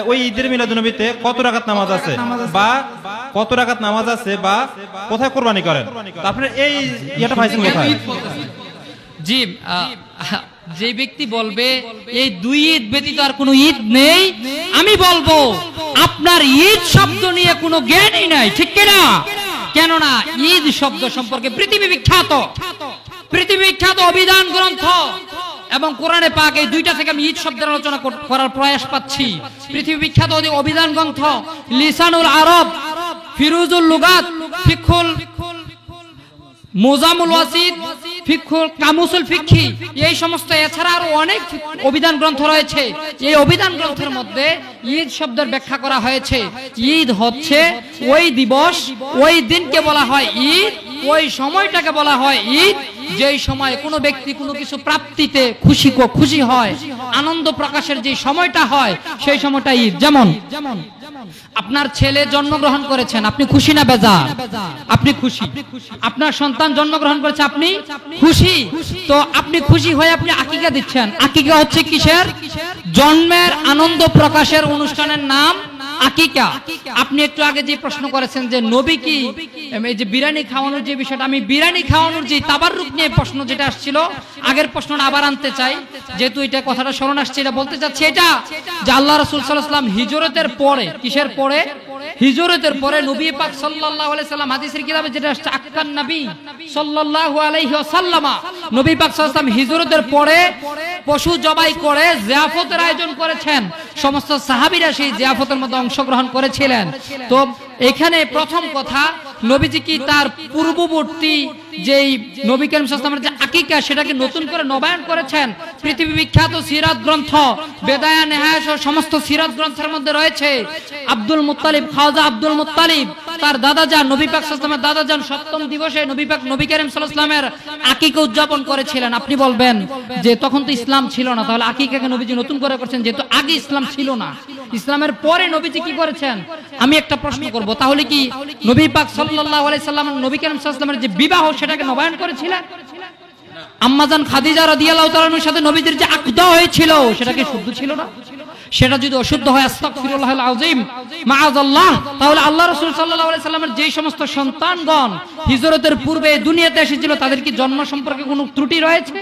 ওই ঈদের মিলাদুন্নবীতে কত রাকাত নামাজ আছে বা কোথায় কোরবানি করেন? তারপরে এই এটা পাইছেন কোথায়? জি, যে ব্যক্তি বলবে এই দুই ঈদ ব্যতীত আর কোনো ঈদ নেই, আমি বলবো আপনার ঈদ শব্দ নিয়ে কোনো জ্ঞানই নাই, ঠিক কিনা? কেননা ঈদ শব্দ সম্পর্কে পৃথিবী বিখ্যাত অভিধান গ্রন্থ এবং কোরআনে পাক, এই দুইটা থেকে আমি ঈদ শব্দের আলোচনা করার প্রয়াস পাচ্ছি। পৃথিবী বিখ্যাত অভিধান গ্রন্থ লিসানুল আরব, ফিরুজুল লুগাত, ফিকহুল মুজামুল ওয়াসিদ, ফিকহুল কামুসুল ফিকহি, এই সমস্ত, এছাড়া আরো অনেক অভিধান গ্রন্থ রয়েছে। এই অভিধান গ্রন্থের মধ্যে ঈদ শব্দের ব্যাখ্যা করা হয়েছে। ঈদ হচ্ছে ওই দিবস, ওই দিনকে বলা হয় ঈদ, ওই সময়টাকে বলা হয় ঈদ, যেই সময় কোনো ব্যক্তি কোনো কিছু প্রাপ্তিতে খুশি হয়, আনন্দ প্রকাশের যে সময়টা হয়, সেই সময়টা ঈদ। যেমন আপনার ছেলে জন্মগ্রহণ করেছেন, আপনি খুশি না বেজার? আপনি খুশি। আপনার সন্তান জন্মগ্রহণ করেছে, আপনি খুশি। তো আপনি খুশি হয়ে আপনি আকিকা দিচ্ছেন। আকিকা হচ্ছে কিসের? জন্মের আনন্দ প্রকাশের অনুষ্ঠানের নাম আকিকা। আপনি একটু আগে যে প্রশ্ন করেছেন যে নবী কি এই যে বিরিয়ানি খাওয়ানোর যে বিষয়টা, আমি বিরিয়ানি খাওয়ানোর যে তাবাররুক নিয়ে প্রশ্ন যেটা আসছিল, আগের প্রশ্নটা আবার আনতে চাই, যেহেতু এটা কথাটা স্মরণ আসছে, এটা বলতে চাচ্ছি। এটা যে আল্লাহ রাসূল সাল্লাল্লাহু আলাইহি ওয়াসাল্লাম হিজরতের পরে, কিসের পরে? হিজরতের পরে নবী পাক সাল্লাল্লাহু আলাইহি সাল্লাম, হাদিসের কিতাবে যেটা আসছে, আক্কান নবী সাল্লাল্লাহু আলাইহি ওয়াসাল্লাম, নবী পাক সাল্লাল্লাহু আলাইহি ওয়াসাল্লাম হিজরতের পরে পশু জবাই করে জিয়াফতের আয়োজন করেছেন। সমস্ত সাহাবীরা সেই জিয়াফতের মধ্যে অংশগ্রহণ করেছিলেন। তো এখানে প্রথম কথা, নবীজি কি তার পূর্ববর্তী যেই নবী করিম সাল্লাল্লাহু আলাইহি ওয়াসাল্লামের যে আকিকা, সেটাকে নতুন করে নবায়ন করেছেন। পৃথিবী বিখ্যাত সিরাত গ্রন্থ বেদায়া নেহায়া সহ সমস্ত সিরাত গ্রন্থের মধ্যে রয়েছে Abdul Muttalib, Khawaja Abdul Muttalib, তার দাদাজান নবী পাক সাল্লাল্লাহু আলাইহি ওয়াসাল্লামের দাদাজান সপ্তম দিবসে নবী করিম সাল্লাল্লাহু আলাইহি ওয়াসাল্লামের আকিকা উদযাপন করেছিলেন। আপনি বলবেন যে তখন তো ইসলাম ছিল না, তাহলে আকিকাকে নবীজি নতুন করে করেছেন, যেহেতু আগে ইসলাম ছিল না। ইসলামের পরে নবীজি কি করেছেন? আমি একটা প্রশ্ন করব, তাহলে কি নবী পাক সাল্লাল্লাহু আলাইহি ওয়াসাল্লাম নবী করিম সাল্লাল্লাহু আলাইহি ওয়াসাল্লামের যে বিবাহ, সেটাকে নবায়ন করেছিলেন? আম্মাজান খাদিজা রাদিয়াল্লাহু তাআলার সাথে নবীজির যে আকদ হয়েছিল, সেটাকে শুদ্ধ ছিল না? সেটা যদি অশুদ্ধ হয় আস্তাগফিরুল্লাহল আযীম মাআযাল্লাহ, তাহলে আল্লাহ রাসূল সাল্লাল্লাহু আলাইহি সাল্লামের যেই সমস্ত সন্তানগণ হিজরতের পূর্বে দুনিয়াতে এসেছিল তাদের কি জন্ম সম্পর্কে কোনো ত্রুটি রয়েছে?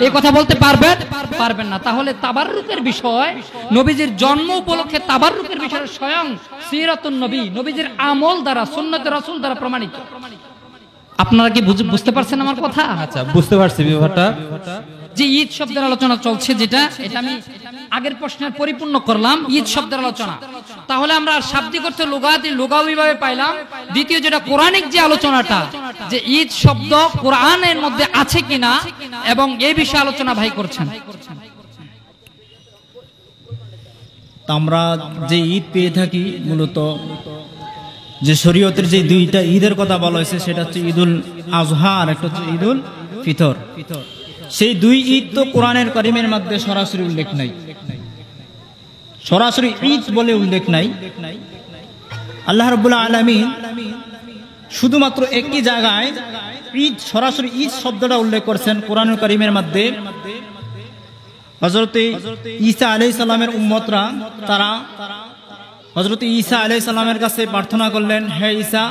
এই কথা বলতে পারবেন? পারবেন না। তাহলে তাবাররুকের বিষয়, নবীজির জন্ম উপলক্ষে তাবাররুকের বিষয় স্বয়ং সিরাতুন নবী, নবীজির আমল দ্বারা, সুন্নতে রাসূল দ্বারা প্রমাণিত। আপনারা কি বুঝতে পারছেন আমার কথা? আচ্ছা, বুঝতে পারছি ব্যাপারটা। যে ঈদ শব্দের আলোচনা চলছে, যেটা এটা আমি আগের প্রশ্নের পরিপূর্ণ করলাম, ঈদ শব্দের আলোচনা। তাহলে আমরা শাব্দিক অর্থে লুগাবিভাবে পাইলাম। দ্বিতীয় যেটা কোরআনিক যে আলোচনাটা, যে ঈদ শব্দ কোরআনের মধ্যে আছে কিনা, এবং এই বিষয়ে আলোচনা ভাই করছেন। আমরা যে ঈদ পেয়ে থাকি, মূলত যে শরীয়তের যে দুইটা ঈদের কথা বলা হয়েছে, সেটা হচ্ছে ঈদুল আজহা আর একটা হচ্ছে ঈদুল ফিতর। সেই দুই ঈদ তো কোরআনের কারিমের মধ্যে সরাসরি উল্লেখ নাই, সরাসরি ঈদ বলে উল্লেখ নাই। আল্লাহ রাব্বুল আলামিন শুধুমাত্র একটি জায়গায় ঈদ, সরাসরি ঈদ শব্দটা উল্লেখ করেছেন কোরআনুল কারীমের মধ্যে। হযরত ঈসা আলাইহিস সালামের উম্মতরা তারা হযরত ঈসা আলাইহিস সালামের কাছে প্রার্থনা করলেন, হে ঈসা,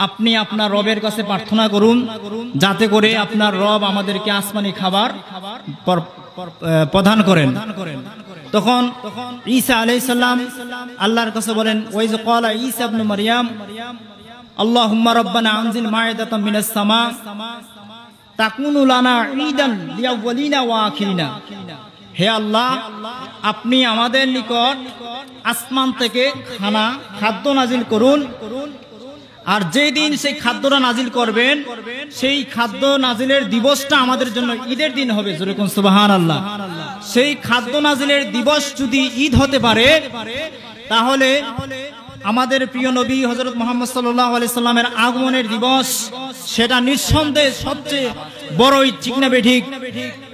আপনি আপনার রবের কাছে প্রার্থনা করুন যাতে করে আপনার রব আমাদেরকে আসমানি খাবার প্রদান করেন। তখন ঈসা আলাইহিস সালাম আল্লাহর কাছে বলেন, ওয়াইজ ক্বালা ঈসা ইবনে মারইয়াম আল্লাহুম্মা রাব্বানা আনজিল মাইদাতাম মিনাস সামা তাকুনু লানা ঈদান লিআউয়ালিনা ওয়া আখিরিনা। হে আল্লাহ, আপনি আমাদের নিকট আসমান থেকে খাদ্য নাজিল করুন, আর যেই দিন সেই খাদ্যটা নাজিল করবেন সেই খাদ্য নাজিলের দিবসটা আমাদের জন্য ঈদের দিন হবে। যেরকম সুবহানাল্লাহ। সেই খাদ্য নাজিলের দিবস যদি ঈদ হতে পারে, তাহলে আমাদের প্রিয় নবী হযরত মুহাম্মদ সাল্লাল্লাহু আলাইহি সাল্লামের আগমনের দিবস, সেটা নিঃসন্দেহে সবচেয়ে বড় ঈদ, ঠিক না বেঠিক?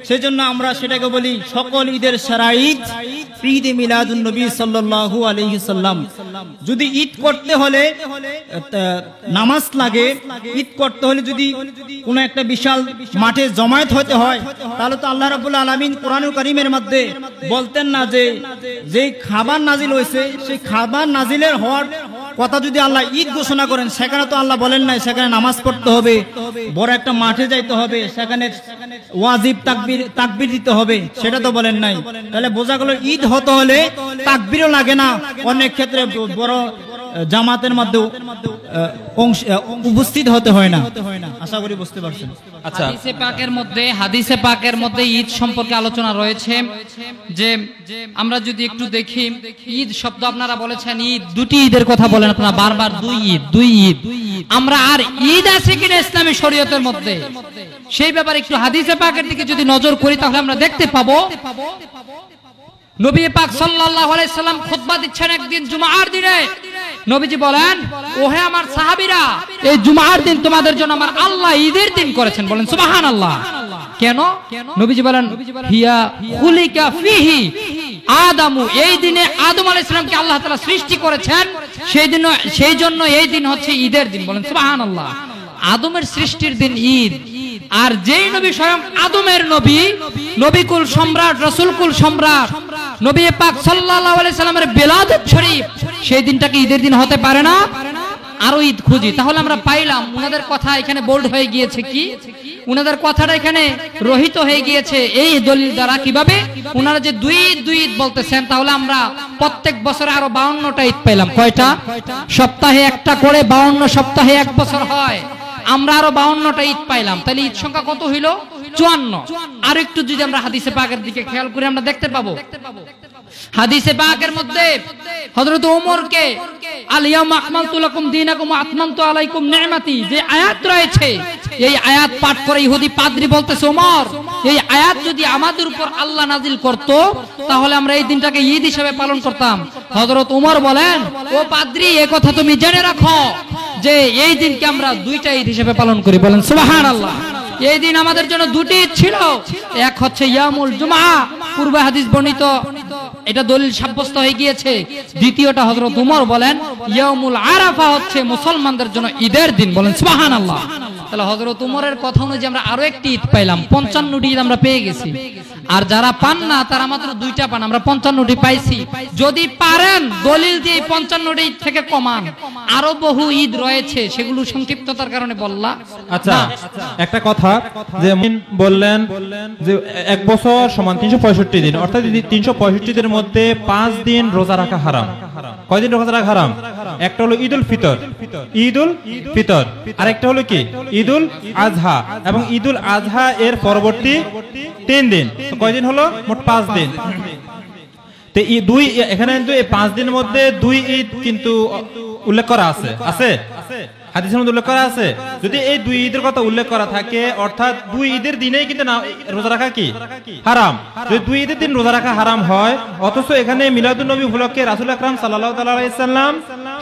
সেজন্য আমরা সেটাকে বলি সকল ঈদের সেরা ঈদ, ঈদ মিলাদুন নবী সাল্লাল্লাহু আলাইহি সাল্লাম। যদি ঈদ করতে হলে নামাজ লাগে, ঈদ করতে হলে যদি কোনো একটা বিশাল মাঠে জমায়েত হতে হয়, তাহলে তো আল্লাহ রাব্বুল আলামিন কোরআনুল কারীমের মধ্যে বলতেন না যে খাবার নাজিল হয়েছে, সেই খাবার নাজিলের হওয়ার কথা যদি আল্লাহ ঈদ ঘোষণা করেন, সেখানে তো আল্লাহ বলেন নাই সেখানে নামাজ পড়তে হবে, বড় একটা মাঠে যাইতে হবে, সেখানে ওয়াজিব তাকবীর দিতে হবে, সেটা তো বলেন নাই। তাহলে বোঝা গেল ঈদ হতে হলে তাকবীরও লাগে না, অনেক ক্ষেত্রে বড় জামাতের মধ্যে উপস্থিত হতে হয় না। আশা করি বুঝতে পারছেন। আচ্ছা, হাদিসে পাকের মধ্যে ঈদ সম্পর্কে আলোচনা রয়েছে। যে আমরা যদি একটু দেখি, ঈদ শব্দ আপনারা বলেছেন ঈদ, দুটি ঈদের কথা বলেন আপনারা বারবার, দুই ঈদ। আমরা আর ঈদ আছে কিনা ইসলামী শরীয়তের মধ্যে, সেই ব্যাপারে একটু হাদিসে পাকের দিকে যদি নজর করি, তাহলে আমরা দেখতে পাবো নবী পাক সাল্লাল্লাহু আলাইহি সাল্লাম খুতবা দিচ্ছেন একদিন জুমার দিনে। নবীজি বলেন, ওহে আমার সাহাবীরা, এই জুমার দিন তোমাদের জন্য আমার আল্লাহ ঈদের দিন করেছেন। বলেন সুবহানাল্লাহ। কেন? নবীজি বলেন, হিয়া খুলিকা ফিহি আদামু, এই দিনে আদম আলাইহিস সালামকে আল্লাহ তাআলা সৃষ্টি করেছেন, সেই জন্য এই দিন হচ্ছে ঈদের দিন। বলেন সুবহানাল্লাহ। আদমের সৃষ্টির দিন ঈদ। আর যেই নবী স্বয়ং আদমের নবী, নবীকুল সম্রাট, রাসূলকুল সম্রাট নবী পাক সাল্লাল্লাহু আলাইহি সাল্লামের বিলাদত শরীফ, সেই দিনটাকে ঈদের দিন হতে পারে না? আরো ঈদ খুঁজি, তাহলে আমরা পাইলাম উনাদের কথা এখানে বোল্ড হয়ে গিয়েছে। কি উনাদের কথাটা এখানে রহিত হয়ে গিয়েছে এই দলিল দ্বারা। কিভাবে? উনারা যে দুই ঈদ বলতেছেন, তাহলে আমরা প্রত্যেক বছরে আরো 52টা ঈদ পেলাম। কয়টা? সপ্তাহে একটা করে, 52 সপ্তাহে এক বছর হয়, আমরা আরো 52টা ঈদ পাইলাম। তাহলে ঈদ সংখ্যা কত হইল? 54। আর একটু যদি আমরা হাদিসে পাকের দিকে খেয়াল করি, আমরা দেখতে পাবো হাদিসে পাকের মধ্যে হযরত ওমরকে আল ইয়াউমা আকমালতু লাকুম দীনাকুম ওয়া আতমামতু আলাইকুম নি'মাতি, যে আয়াত রয়েছে, এই আয়াত পাঠ করে ইহুদি পাদ্রী বলতেছে, ওমর, এই আয়াত যদি আমাদের উপর আল্লাহ নাজিল করত, তাহলে আমরা এই দিনটাকে ঈদ হিসেবে পালন করতাম। হযরত ওমর বলেন, ও পাদ্রী, এই কথা তুমি জেনে রাখো যে এই দিনকে আমরা দুইটা ঈদ হিসেবে পালন করি। বলেন সুবহানাল্লাহ। এই দিন আমাদের জন্য দুটি ঈদ ছিল, এক হচ্ছে ইয়ামুল জুমআ, পূর্বে হাদিস বর্ণিত, এটা দলিল সাব্যস্ত হয়ে গিয়েছে। দ্বিতীয়টা হযরত ওমর বলেন, ইয়ামুল আরাফা হচ্ছে মুসলমানদের জন্য ঈদের দিন। বলেন সুবহানাল্লাহ। তাহলে হযরত উমরের কথা অনুযায়ী আমরা আরো একটি ঈদ পাইলাম, 55টি ঈদ আমরা পেয়ে গেছি। আর যারা পান না তারা মাত্র 2টা পান, আমরা 55টি পাইছি। যদি পারেন দলিল দিয়ে 55টি ঈদ থেকে কমান, আরো বহু ঈদ রয়েছে, সেগুলো সংক্ষিপ্ততার কারণে বললাম। আচ্ছা, একটা কথা যে বললেন যে এক বছর সমান 365 দিন, অর্থাৎ 365 দিনের মধ্যে 5 দিন রোজা রাখা হারাম। কয়দিন রোজা রাখা হারাম? একটা হলো ঈদুল ফিতর, আর একটা হলো কি ঈদুল আজহা, এবং ঈদুল আজহা এর পরবর্তী 3 দিন, কয়দিন হলো? মোট 5 দিন। তো এই দুই, এখানে কিন্তু এই 5 দিনের মধ্যে 2 ঈদ কিন্তু উল্লেখ করা আছে, হাদিসের মধ্যে উল্লেখ করা আছে। যদি এই 2 ঈদের কথা উল্লেখ করা থাকে, অর্থাৎ 2 ঈদের দিনেই কিন্তু না রোজা রাখা কি হারাম। যদি 2 ঈদের দিন রোজা রাখা হারাম হয়, অথচ এখানে মিলাদুন নবী উপলক্ষে রাসূল আকরাম সাল্লাল্লাহু তাআলা আলাইহি সাল্লাম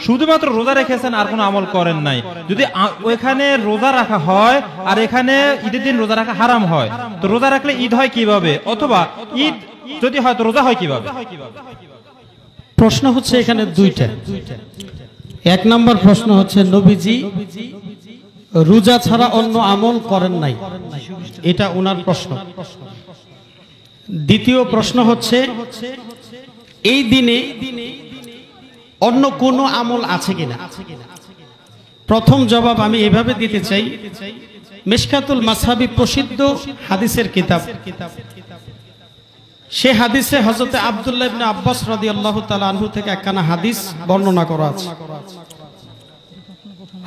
শুধুমাত্র রোজা রেখেছেন, আর কোনো আমল করেন নাই। যদি ওখানে রোজা রাখা হয় আর এখানে ঈদের দিন রোজা রাখা হারাম হয়, তো রোজা রাখলে ঈদ হয় কিভাবে? অথবা ঈদ যদি হয় তো রোজা হয় কিভাবে? প্রশ্ন হচ্ছে এখানে দুইটা। এক নম্বর প্রশ্ন হচ্ছে নবীজি রোজা ছাড়া অন্য আমল করেন নাই, এটা ওনার প্রশ্ন। দ্বিতীয় প্রশ্ন হচ্ছে এই দিনে অন্য কোনো আমল আছে কিনা। প্রথম জবাব আমি এভাবে দিতে চাই, মিশকাতুল মাসহাবি প্রসিদ্ধ হাদিসের কিতাব, সে হাদিসে হযরত আব্দুল্লাহ ইবনে আব্বাস রাদিয়াল্লাহু তাআলা আনহু থেকে একখানা হাদিস বর্ণনা করা আছে।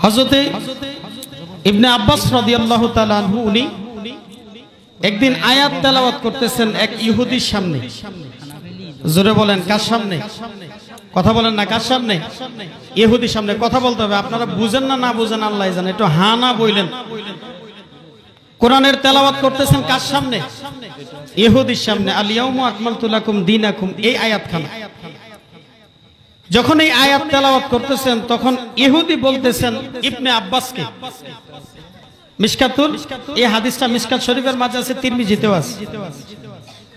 হযরত ইবনে আব্বাস রাদিয়াল্লাহু তাআলা আনহু উনি একদিন আয়াত তেলাওয়াত করতেছেন এক ইহুদির সামনে। জোরে বলেন কার সামনে? কথা বলেন না, কার সামনে? ইহুদির সামনে। কথা বলতে হবে, আপনারা বুঝেন না না বুঝেন আল্লাহ জানে, একটু হা না বললেন। কোরআনের তেলাওয়াত করতেছেন কার সামনে? ইহুদির সামনে। আল ইয়াউমা আকমালতু লাকুম দীনাকুম, এই আয়াতখানা। যখন এই আয়াত তেলাওয়াত করতেছেন তখন ইহুদি বলতেছেন ইবনে আব্বাসকে, মিশকাতুল, এই হাদিসটা মিশকাত শরীফের মাঝে আছে, তিরমিজিতেও আছে,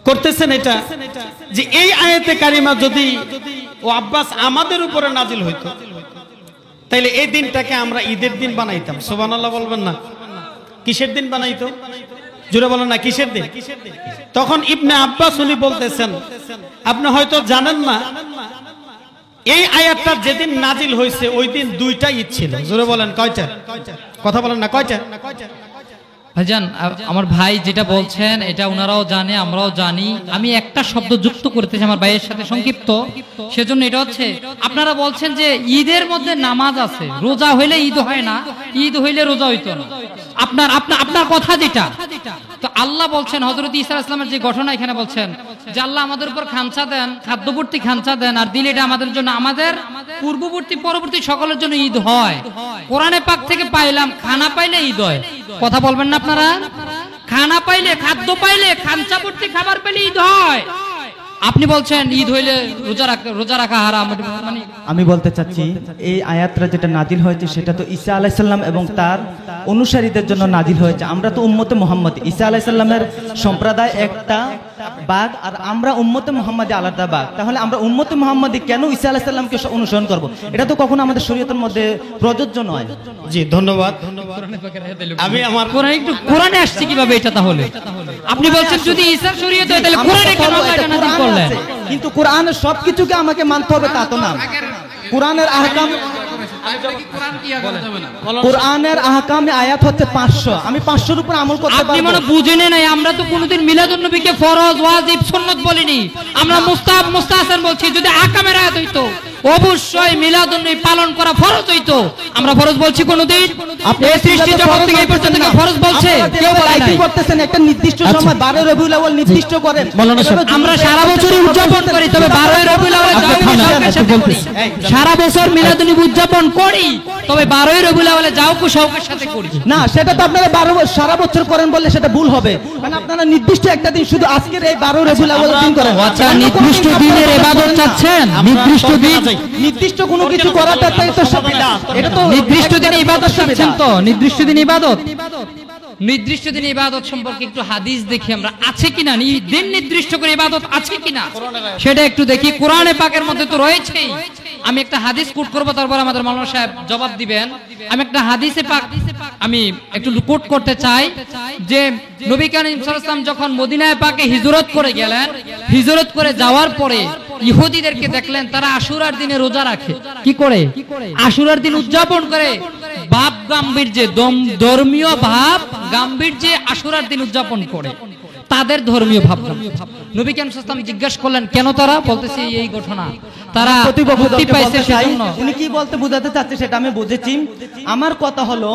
করতেছেন এটা যে এই আয়াতে কারিমা যদি ও আব্বাস আমাদের উপরে নাজিল হইতো, তাইলে এই দিনটাকে আমরা ঈদের দিন বানাইতাম। সুবহানাল্লাহ বলবেন না? কিসের দিন বানাইতো? জোরে বলেন না, কিসের দিন? তখন ইবনে আব্বাস উনি বলতেছেন, আপনি হয়তো জানেন না, এই আয়াতটা যেদিন নাজিল হয়েছে ওই দিন 2টা ঈদ ছিল। জোরে বলেন কয়টা? কথা বলেন না, কয়টা? ভাইজান, আমার ভাই যেটা বলছেন এটা ওনারাও জানে, আমরাও জানি। আমি একটা শব্দ যুক্ত করতেছি আমার ভাইয়ের সাথে, সংক্ষিপ্ত, সেজন্য এটা হচ্ছে, আপনারা বলছেন যে ঈদের মধ্যে নামাজ আছে, রোজা হইলে ঈদ হয় না, ঈদ হইলে রোজা হইতো না। আপনার কথা যেটা, তো আল্লাহ বলছেন, হযরত ঈসা আলাইহিস সালামের যে ঘটনা এখানে বলছেন যে আল্লাহ আমাদের উপর খামসা দেন, খাদ্যবর্তী খামসা দেন, আর দিলে এটা আমাদের জন্য, আমাদের পূর্ববর্তী পরবর্তী সকলের জন্য ঈদ হয়। কোরআনে পাক থেকে পাইলাম খানা পাইলে ঈদ হয়। কথা বলবেন না আপনারা? খানা পাইলে, খাদ্য পাইলে, খামসাবর্তী খাবার পেলে ঈদ হয়। আপনি বলছেন ঈদ হইলে রোজা রাখা হারাম। মানে আমি বলতে চাচ্ছি এই আয়াতটা যেটা নাজিল হয়েছে সেটা তো ঈসা আলাইহিস সালাম এবং তার অনুসারীদের জন্য নাজিল হয়েছে। আমরা তো উম্মতে মুহাম্মদ, ঈসা আলাইহিস সালামের সম্প্রদায় একটা বাগ, আর আমরা উম্মতে মুহাম্মদে আলাদা বাগ। তাহলে আমরা উম্মতে মুহাম্মদী কেন ঈসা আলাইহিস সালামকে অনুসরণ করব? এটা তো কখনো আমাদের শরীয়তের মধ্যে প্রযোজ্য নয়। জি ধন্যবাদ। আমি আমার কোরআনে আসছে কিভাবে এটা? তাহলে আপনি বলছেন যদি ঈসার শরীয়ত হয় তাহলে কোরআনে কেন এটা নাযিল করলেন? কিন্তু কোরআনের সবকিছুকে আমাকে মানতে হবে তা তো না। কোরআনের আহকাম, কোরআনের আহকামে আয়াত হচ্ছে 500, আমি 500 এর উপর আমল করতে পারবো। আপনি মনে বুঝেন নাই, আমরা তো কোনোদিন মিলাদুন নবীকে ফরজ, ওয়াজিব, সুন্নাত বলিনি, আমরা মুস্তাহাব, মুস্তাহসান বলছি। যদি আহকামের আয়াত হইতো অবশ্যই মিলাদুন নবী পালন করা ফরজ হইতো। আমরা ফরজ বলছি কোনোদিন? এই সৃষ্টি জগৎ থেকে এই পর্যন্ত ফরজ বলছে কেউ বলে নাই। করতেছেন একটা নির্দিষ্ট সময় 12 রবিউল আউয়াল নির্দিষ্ট করেন, আমরা সারা বছরই উদযাপন করি, তবে 12 রবিউল আউয়ালে সারা বছর মিলাদুন নবী উদযাপন করি, তবে 12 রবিউল আউয়ালে যাওকু শৌকের সাথে করি না। সেটা তো আপনারা 12 সারা বছর করেন বললে সেটা ভুল হবে। মানে আপনারা নির্দিষ্ট একটা দিন, শুধু আজকের এই 12 রবিউল আউয়াল দিন করেন। আচ্ছা, নির্দিষ্ট দিনের ইবাদত চাচ্ছেন? নির্দিষ্ট দিন, নির্দিষ্ট কোনো কিছু করাটা তো সুবিধা। এটা তো নির্দিষ্ট দিনে ইবাদত চাচ্ছেন তো? নির্দিষ্ট দিনে ইবাদত, নির্দিষ্ট দিনে ইবাদত সম্পর্কে একটু হাদিস দেখি আমরা, আছে কিনা দিন নির্দিষ্ট করে ইবাদত আছে কিনা সেটা একটু দেখি। কোরআনে পাকের মধ্যে তো রয়েছেই আমি একটা হাদিস কোট করব, তারপর আমাদের মাওলানা সাহেব জবাব দিবেন। আমি একটা হাদিসে পাক আমি একটু কোট করতে চাই যে নবী করিম সাল্লাল্লাহু আলাইহি ওয়াসাল্লাম যখন মদিনায় পাকে হিজরত করে গেলেন, হিজরত করে যাওয়ার পরে ইহুদিদেরকে দেখলেন তারা আশুরার দিনে রোজা রাখে। কি করে? আশুরার দিন উদযাপন করে। ভাব গাম্ভীর্যে, ধর্মীয় ভাব গাম্ভীর্যে আশুরার দিন উদযাপন করে, তাদের ধর্মীয় ভাব। নবী করিম সাল্লাল্লাহু আলাইহি ওয়াসাল্লাম জিজ্ঞেস করলেন কেন তারা? বলতেছে এই ঘটনা, তারা মুক্তি পাইছে সেজন্য। উনি কি বলতে বোঝাতে চাচ্ছে সেটা আমি বুঝেছি। আমার কথা হলো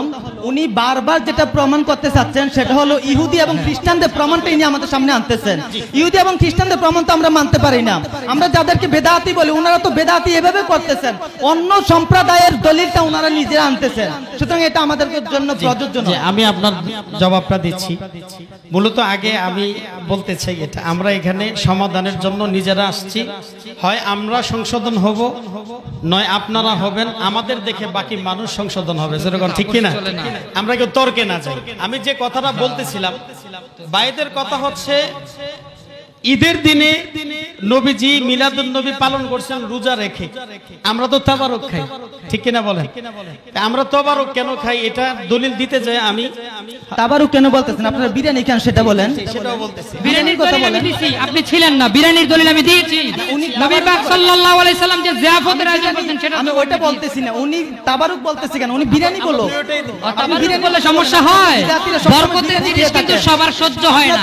উনি বারবার যেটা প্রমাণ করতে চাচ্ছেন সেটা হলো ইহুদি এবং খ্রিস্টানদের প্রমাণটা ইনি আমাদের সামনে আনতেছেন। ইহুদি এবং খ্রিস্টানদের প্রমাণ তো আমরা মানতে পারি না। আমরা যাদেরকে বেদাতি বলি ওনারা তো বেদাতি এভাবে করতেছেন, অন্য সম্প্রদায়ের দলিলটা ওনারা নিজেরা আনতেছেন। সুতরাং এটা আমাদের জন্য প্রযোজ্য নয়। আমি আপনার জবাবটা দিচ্ছি। মূলত আগে আমি বলতে চাই এটা আমরা এখানে সমাধানের জন্য নিজেরা আসছি। হয় আমরা সংশোধন হব, নয় আপনারা হবেন। আমাদের দেখে বাকি মানুষ সংশোধন হবে, যেরকম ঠিক কিনা? আমরা কেউ তর্কে না যাই। আমি যে কথাটা বলতেছিলাম, বাইদের কথা হচ্ছে ঈদের দিনে নবীজি মিলাদুন নবী পালন করছেন রোজা রেখে। আমরা তো তাবারক খাই, ঠিক কিনা বলেন? আমরা তাবারক কেন খাই এটা দলিল দিতে যাই। আমি তাবারুক কেন বলতেছেন? আপনারা বিরিয়ানি খান সেটা বলেন। সেটাও বলতেছি। বিরিয়ানির কথা বলেন, আপনি ছিলেন না, বিরিয়ানির দলিল আমি দিয়েছি। নবী পাক সাল্লাল্লাহু আলাইহি সাল্লাম যে জিয়াফতের আয়োজন করেছেন সেটা আমি ওইটা বলতেছি না। উনি তাবারুক বলতেছে কেন? উনি বিরিয়ানি বললো। বিরিয়ানি বললে সমস্যা হয়। বরকতের জিনিস কিন্তু সবার সহ্য হয় না।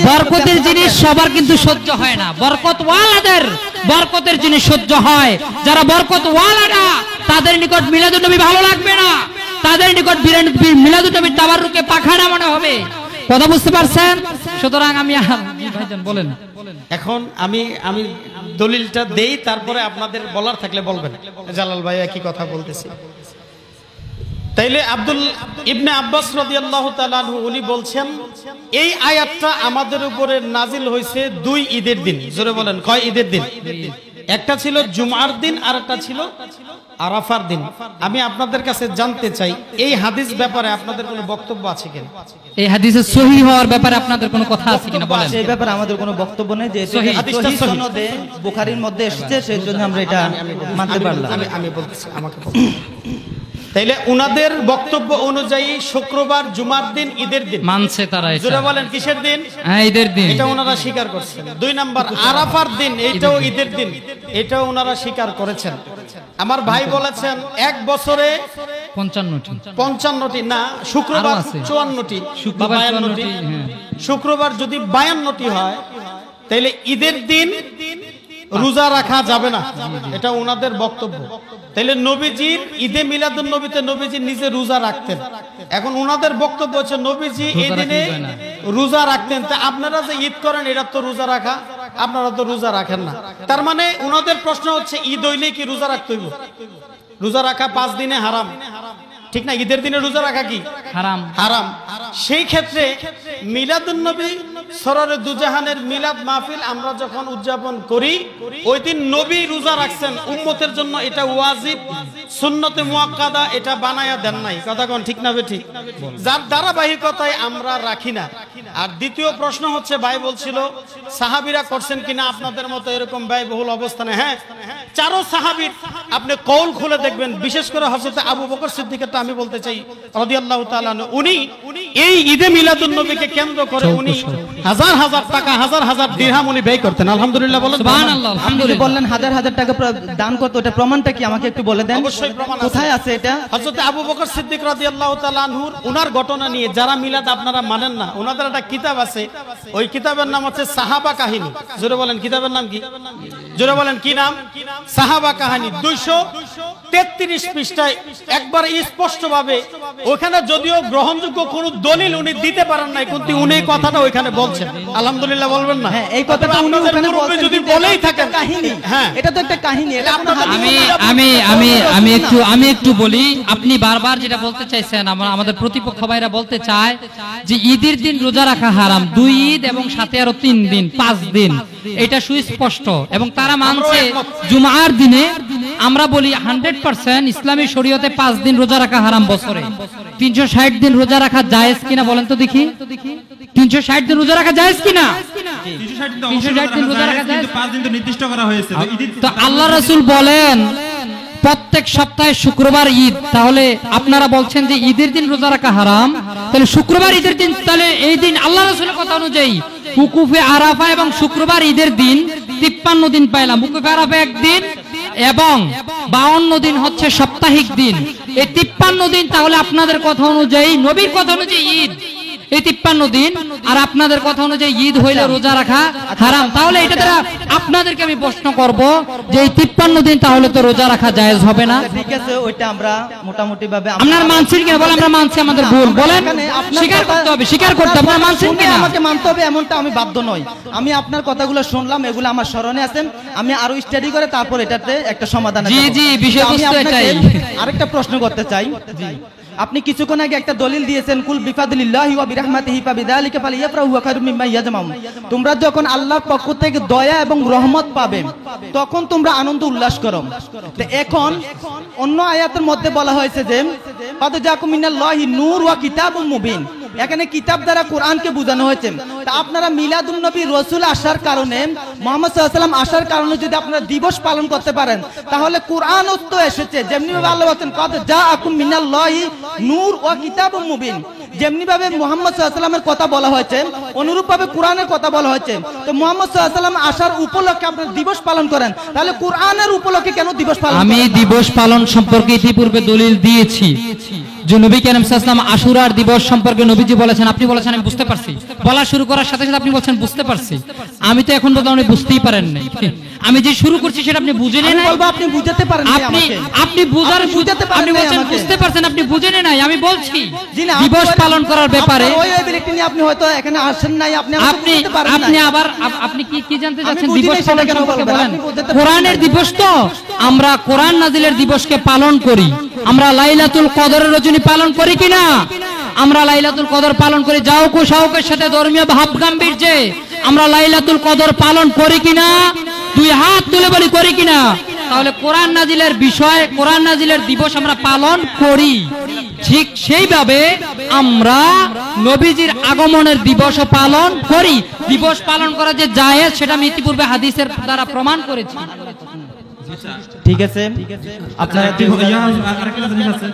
বরকতের জিনিস সবার কিন্তু সহ্য হয় না। বরকতওয়ালাদের বরকতের জিনিস সহ্য হয়। যারা বরকতওয়ালারা তাদের নিকট মিলাদুন নবী ভালো লাগবে না, তাদের নিকট মিলাদুন নবীর তাবাররুকে পাখানা মনে হবে। কথা বুঝতে পারছেন? সুতরাং আমি ভাইজান বলেন। এখন আমি দলিলটা দেই, তারপরে আপনাদের বলার থাকলে বলবেন। জালাল ভাই একই কথা বলতেছি। তাইলে আব্দুল ইবনে আব্বাস রাদিয়াল্লাহু তাআলা আনহু উনি বলছেন এই আয়াতটা আমাদের উপরে নাজিল হয়েছে 2 ঈদের দিন। জোরে বলেন, কয় ঈদের দিন? একটা ছিল জুমার দিন আর একটা ছিল আরাফার দিন। আমি আপনাদের কাছে জানতে চাই এই হাদিস ব্যাপারে আপনাদের কোনো বক্তব্য আছে কিনা? এই হাদিসের সহিহ হওয়ার ব্যাপারে আপনাদের কোনো কথা আছে কিনা বলেন। এই ব্যাপারে আমাদের কোনো বক্তব্য নেই, যে হাদিসটা সনদে বুখারীর মধ্যে এসেছে, সেই জন্য আমরা এটা মানতে পারলাম। আমি বলতেছি, আমাকে বলুন। তাইলে উনাদের বক্তব্য অনুযায়ী শুক্রবার জুমার দিন ঈদের দিন মানছে তারা। জোরে বলেন কিসের দিন? হ্যাঁ, ঈদের দিন। এটা ওনারা স্বীকার করছেন। 2 নাম্বার আরাফার দিন, এটাও ঈদের দিন, এটাও ওনারা স্বীকার করেছেন। আমার ভাই বলেছেন এক বছরে 55টি না, শুক্রবার 54টি, শুক্রবার 52টি। শুক্রবার যদি 52টি হয় তাহলে ঈদের দিন রোজা রাখা যাবে না, এটা ওনাদের বক্তব্য। তাহলে নবীজির ঈদে মিলাদুন নবীতে নবীজি নিজে রোজা রাখতেন। এখন ওনাদের বক্তব্য হচ্ছে নবীজি এই দিনে রোজা রাখতেন, তা আপনারা যে ঈদ করেন এটা তো রোজা রাখা, আপনারা তো রোজা রাখেন না। তার মানে ওনাদের প্রশ্ন হচ্ছে ঈদ হইলে কি রোজা রাখতে হইব? রোজা রাখা 5 দিনে হারাম, ঠিক না? ঈদের দিনে রোজা রাখা কি হারাম? হারাম। সেই ক্ষেত্রে মিলাদুন নবী সররে দুজাহানের মিলাদ মাহফিল আমরা যখন উদযাপন করি, ওই দিন নবী রোজা রাখছেন উম্মতের জন্য, এটা ওয়াজিব সুন্নতে মুআক্কাদা, এটা বানায়া দেন নাই। কথা কোন ঠিক না? ঠিক। যার ধারাবাহিকতায় আমরা রাখি না। আর দ্বিতীয় প্রশ্ন হচ্ছে, ভাই বলছিল সাহাবীরা করছেন কিনা আপনাদের মতো এরকম ব্যয়বহুল অবস্থানে। হ্যাঁ, 4 সাহাবীর আপনি কওল খুলে দেখবেন, বিশেষ করে হযরত আবু বকর সিদ্দিকটা আমি বলতে চাই রাদিয়াল্লাহু তাআলা আনহু, উনি এই ঈদে মিলাদুন নবীকে কেন্দ্র করে উনি হাজার হাজার টাকা, হাজার হাজার দিরহাম উনি ব্যয় করতেন। আলহামদুলিল্লাহ বলেন, সুবহানাল্লাহ। আলহামদুলিল্লাহ বললেন হাজার হাজার টাকা দান করতে, ওটা প্রমাণটা কি আমাকে একটু বলে দেন। অবশ্যই প্রমাণ কোথায় আছে এটা? হযরত আবু বকর সিদ্দিক রাদিয়াল্লাহু তাআলা আনহুর উনার ঘটনা নিয়ে যারা মিলাদ আপনারা মানেন না, ওনাদের একটা কিতাব আছে, ওই কিতাবের নাম হচ্ছে সাহাবা কাহিনী। জোরে বলেন কিতাবের নাম কি? জোরে বলেন কি নাম? সাহাবা কাহিনী। 233 পৃষ্ঠায় একবার স্পষ্টভাবে, ওখানে যদিও গ্রহণযোগ্য কোনো দলিল উনি দিতে পারেন নাই, কিন্তু উনি কথাটা ওইখানে বলছেন। আলহামদুলিল্লাহ বলবেন না? হ্যাঁ, এই কথাটা উনি ওখানে বলছেন, যদি বলেই থাকেন কাহিনী। হ্যাঁ, এটা তো একটা কাহিনী। এটা আমি একটু বলি। আপনি বারবার যেটা বলতে চাইছেন, আমাদের প্রতিপক্ষ ভাইরা বলতে চায় যে ঈদের দিন রোজা রাখা হারাম। 2 ঈদ এবং সাথে আরো 3 দিন, 5 দিন, এটা সুস্পষ্ট। এবং তারা মানছে জুমার দিনে। আমরা বলি 100% ইসলামী শরীয়তে 5 দিন রোজা রাখা হারাম বছরে। 360 দিন রোজা রাখা জায়েজ কিনা বলেন তো দেখি? 360 দিন রোজা রাখা জায়েজ কিনা? 360 দিন রোজা রাখা যায়, কিন্তু 5 দিন তো নির্দিষ্ট করা হয়েছে। তো আল্লাহ রাসূল বলেন প্রত্যেক সপ্তাহে শুক্রবার ঈদ, তাহলে আপনারা বলছেন যে ঈদের দিন রোজা রাখা হারাম, তাহলে শুক্রবার ঈদের দিন, তাহলে এই দিন আল্লাহ রাসূলের কথা অনুযায়ী উকুফে আরাফা এবং শুক্রবার ঈদের দিন 53 দিন পাইলাম। উকুফে আরাফা একদিন এবং 52 দিন হচ্ছে সাপ্তাহিক দিন, এই 53 দিন তাহলে আপনাদের কথা অনুযায়ী, নবীর কথা অনুযায়ী ঈদ এই 53 দিন, আর আপনাদের কথা অনুযায়ী ঈদ হইলে রোজা রাখা হারাম। তাহলে এটা দ্বারা আপনাদেরকে আমি প্রশ্ন করব যে এই 53 দিন তাহলে তো রোজা রাখা জায়েজ হবে না? ঠিক আছে, ওইটা আমরা মোটামুটি ভাবে আপনারা মানছেন কিনা বলেন? আমরা মানছি, আমাদের ভুল বলেন, স্বীকার করতে হবে, স্বীকার করতে হবে। আপনারা মানছেন কিনা? আমাকে মানতে হবে এমনটা আমি বাধ্য নই। আমি আপনার কথাগুলো শুনলাম, এগুলো আমার স্মরণে আছে, আমি আরো স্টাডি করে তারপর এটাতে একটা সমাধান। জি জি, বিষয়বস্তু এটাই। আরেকটা প্রশ্ন করতে চাই। জি, আপনি কিছুক্ষণ আগে একটা দলিল দিয়েছেন, কুল বিফাদিল্লাহি ওয়া বিরহমাতিহি ফাবিযালিকা ফালিয়াফরাহু ওয়া খায়রুম মিম্মা ইয়াজমাউন। তোমরা যখন আল্লাহর পক্ষ থেকে দয়া এবং রহমত পাবে তখন তোমরা আনন্দ উল্লাস করো। তো এখন অন্য আয়াতের মধ্যে বলা হয়েছে যে কদ জাকুম মিনাল্লাহি নূর ওয়া কিতাবুম মুবিন, এখানে কিতাব দ্বারা কোরআনকে বোঝানো হয়েছে। তা আপনারা মিলাদুন নবী রাসূল আসার কারণে, মুহাম্মদ সাল্লাল্লাহু আলাইহি ওয়াসাল্লাম আসার কারণে যদি আপনারা দিবস পালন করতে পারেন তাহলে কোরআনও তো এসেছে। যেমনি ভাবে আল্লাহ বলেন কদ জাআকুম মিনাল্লাহি নূর ওয়া কিতাবুম মুবিন, যেমনি ভাবে মুহাম্মদ সাল্লাল্লাহু আলাইহি ওয়াসাল্লামের কথা বলা হয়েছে অনুরূপ ভাবে কোরআনের কথা বলা হয়েছে। তো মুহাম্মদ সাল্লাল্লাহু আলাইহি ওয়াসাল্লাম আসার উপলক্ষে আপনারা দিবস পালন করেন, তাহলে কোরআনের উপলক্ষে কেন দিবস পালন? আমি দিবস পালন সম্পর্কে ইতিপূর্বে দলিল দিয়েছি যে নবী করিম সাল্লাল্লাহু আলাইহি ওয়াসাল্লাম আশুরার দিবস সম্পর্কে নবীজি বলেছেন, আপনি বলেছেন আমি বুঝতে পারছি, বলা শুরু করার সাথে সাথে আপনি বলছেন বুঝতে পারছি। আমি তো এখন বলতে আপনি বুঝতেই পারেন নাই, আমি যে শুরু করছি সেটা আপনি বুঝেন নাই। বলবো আপনি বুঝাতে পারেন নাই আমাকে, আপনি বুঝার বুঝাতে পারেন, আপনি বলছেন বুঝতে পারছেন, আপনি বুঝেন নাই। আমি বলছি দিবস পালন করার ব্যাপারে ওই এবিলিটি নিয়ে আপনি হয়তো এখানে আসেন নাই, আপনি বুঝতে পারেন নাই। আপনি আবার আপনি কি জানতে চাচ্ছেন দিবস পালন সম্পর্কে বলেন? কোরআনের দিবস তো আমরা কোরআন নাজিলের দিবসকে পালন করি, আমরা লাইলাতুল কদরের রজনী পালন করি কিনা? আমরা লাইলাতুল কদর পালন করি, যাওকু শাওকের সাথে ধর্মীয় ভাব গাম্ভীর্যে আমরা লাইলাতুল কদর পালন করি কিনা? দুই হাত তুলে বলি করি কিনা? তাহলে কোরআন নাজিলের বিষয়, কোরআন নাজিলের দিবস আমরা পালন করি, ঠিক সেইভাবে আমরা নবীজির আগমনের দিবসও পালন করি। দিবস পালন করা যে জায়েজ সেটা আমি ইতিপূর্বে হাদিসের দ্বারা প্রমাণ করেছি। ঠিক আছে, আপনারা আরেকটা জিনিস আছে।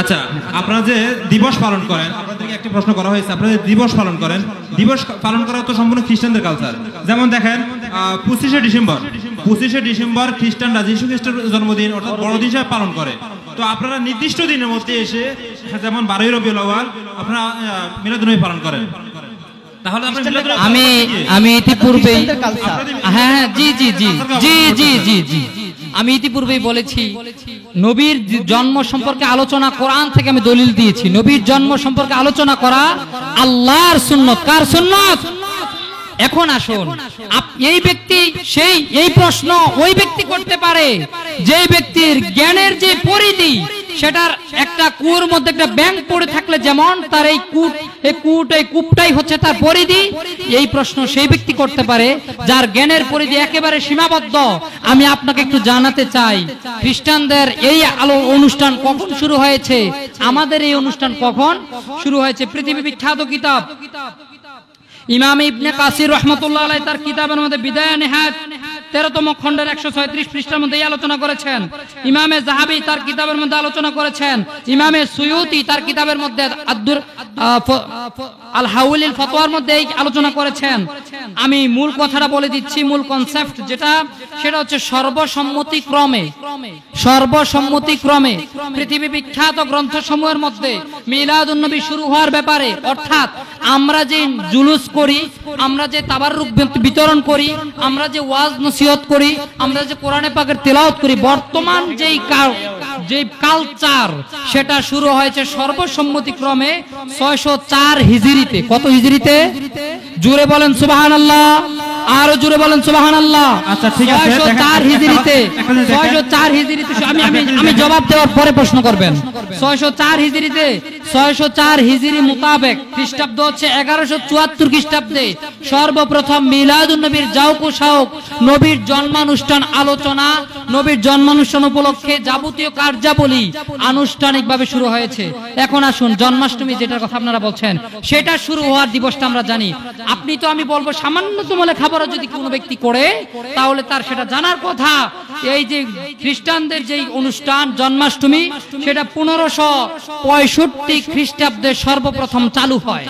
আচ্ছা, আপনারা যে দিবস পালন করেন, আপনাদেরকে একটা প্রশ্ন করা হয়েছে, আপনারা যে দিবস পালন করেন, দিবস পালন করা তো সম্পূর্ণ খ্রিস্টানদের কালচার। যেমন দেখেন 25শে ডিসেম্বর খ্রিস্টানরা যীশু খ্রিস্টের জন্মদিন অর্থাৎ বড়দিন হিসেবে পালন করে। তো আপনারা নির্দিষ্ট দিনের মধ্যে এসে যেমন 12ই রবিউল আউয়াল আপনারা মিলাদুন নবী পালন করেন। তাহলে আমি ইতিপূর্বেই হ্যাঁ জি জি জি জি জি জি জি আমি ইতিপূর্বেই বলেছি নবীর জন্ম সম্পর্কে আলোচনা কোরআন থেকে আমি দলিল দিয়েছি। নবীর জন্ম সম্পর্কে আলোচনা করা আল্লাহর সুন্নত। কার সুন্নত? এখন আসুন, এই ব্যক্তি এই প্রশ্ন ওই ব্যক্তি করতে পারে যে ব্যক্তির জ্ঞানের যে পরিধি সেটার একটা কুয়োর মধ্যে একটা ব্যাঙ পড়ে থাকলে যেমন তার এই কূপটাই হচ্ছে তার পরিধি। এই প্রশ্ন সেই ব্যক্তি করতে পারে যার জ্ঞানের পরিধি একেবারে সীমাবদ্ধ। আমি আপনাকে একটু জানাতে চাই খ্রিস্টানদের এই অনুষ্ঠান কখন শুরু হয়েছে, আমাদের এই অনুষ্ঠান কখন শুরু হয়েছে। পৃথিবী বিখ্যাত কিতাব ইমাম ইবনে কাসির রাহমাতুল্লাহ আলাইহি তার কিতাবের মধ্যে বিদায়া নিহায়াত 13তম খণ্ডের 136 পৃষ্ঠার মধ্যে এই আলোচনা করেছেন। ইমামে যাহাবি তার কিতাবের মধ্যে আলোচনা করেছেন। ইমামে সুয়ুতি তার কিতাবের মধ্যে আল হাউলিল ফতোয়ার মধ্যে এই আলোচনা করেছেন। আমি মূল কথাটা বলে দিচ্ছি, মূল কনসেপ্ট যেটা সেটা হচ্ছে সর্বসম্মতিক্রমে পৃথিবী বিখ্যাত গ্রন্থসমূহের মধ্যে মিলাদুন নবী শুরু হওয়ার ব্যাপারে, অর্থাৎ আমরা যে জুলুস করি, আমরা যে তাবাররুক বিতরণ করি, আমরা যে ওয়াজ নসিহত করি, আমরা যে কোরআনে পাকের তেলাওয়াত করি, বর্তমান যেই কালচার সেটা শুরু হয়েছে সর্বসম্মতিক্রমে 604 হিজরিতে। কত হিজরিতে? জোরে বলেন সুবহানাল্লাহ, আরো জোরে বলেন সুবহানাল্লাহ। আচ্ছা ঠিক আছে, 604 হিজরিতে, 604 হিজরিতে আমি জবাব দেওয়ার পরে প্রশ্ন করবেন। 604 হিজরিতে 604 হিজরি মোতাবেক খ্রিস্টাব্দ হচ্ছে 1174 খ্রিস্টাব্দে সর্বপ্রথম মিলাদুন নবীর জাওকু শাওক, নবীর জন্মানুষ্ঠান আলোচনা, নবীর জন্মানুষ্ঠান উপলক্ষে যাবতীয় কার্যাবলী আনুষ্ঠানিকভাবে শুরু হয়েছে। এখন আসুন জন্মাষ্টমী যেটার কথা আপনারা বলছেন, সেটা শুরু হওয়ার দিবসটা আমরা জানি। আপনি তো আমি বলবো সামান্যতম লেখাপড়া যদি কোনো ব্যক্তি করে তাহলে তার সেটা জানার কথা। এই যে খ্রিস্টানদের যে অনুষ্ঠান জন্মাষ্টমী, সেটা 1565 খ্রিস্টাব্দে সর্বপ্রথম চালু হয়।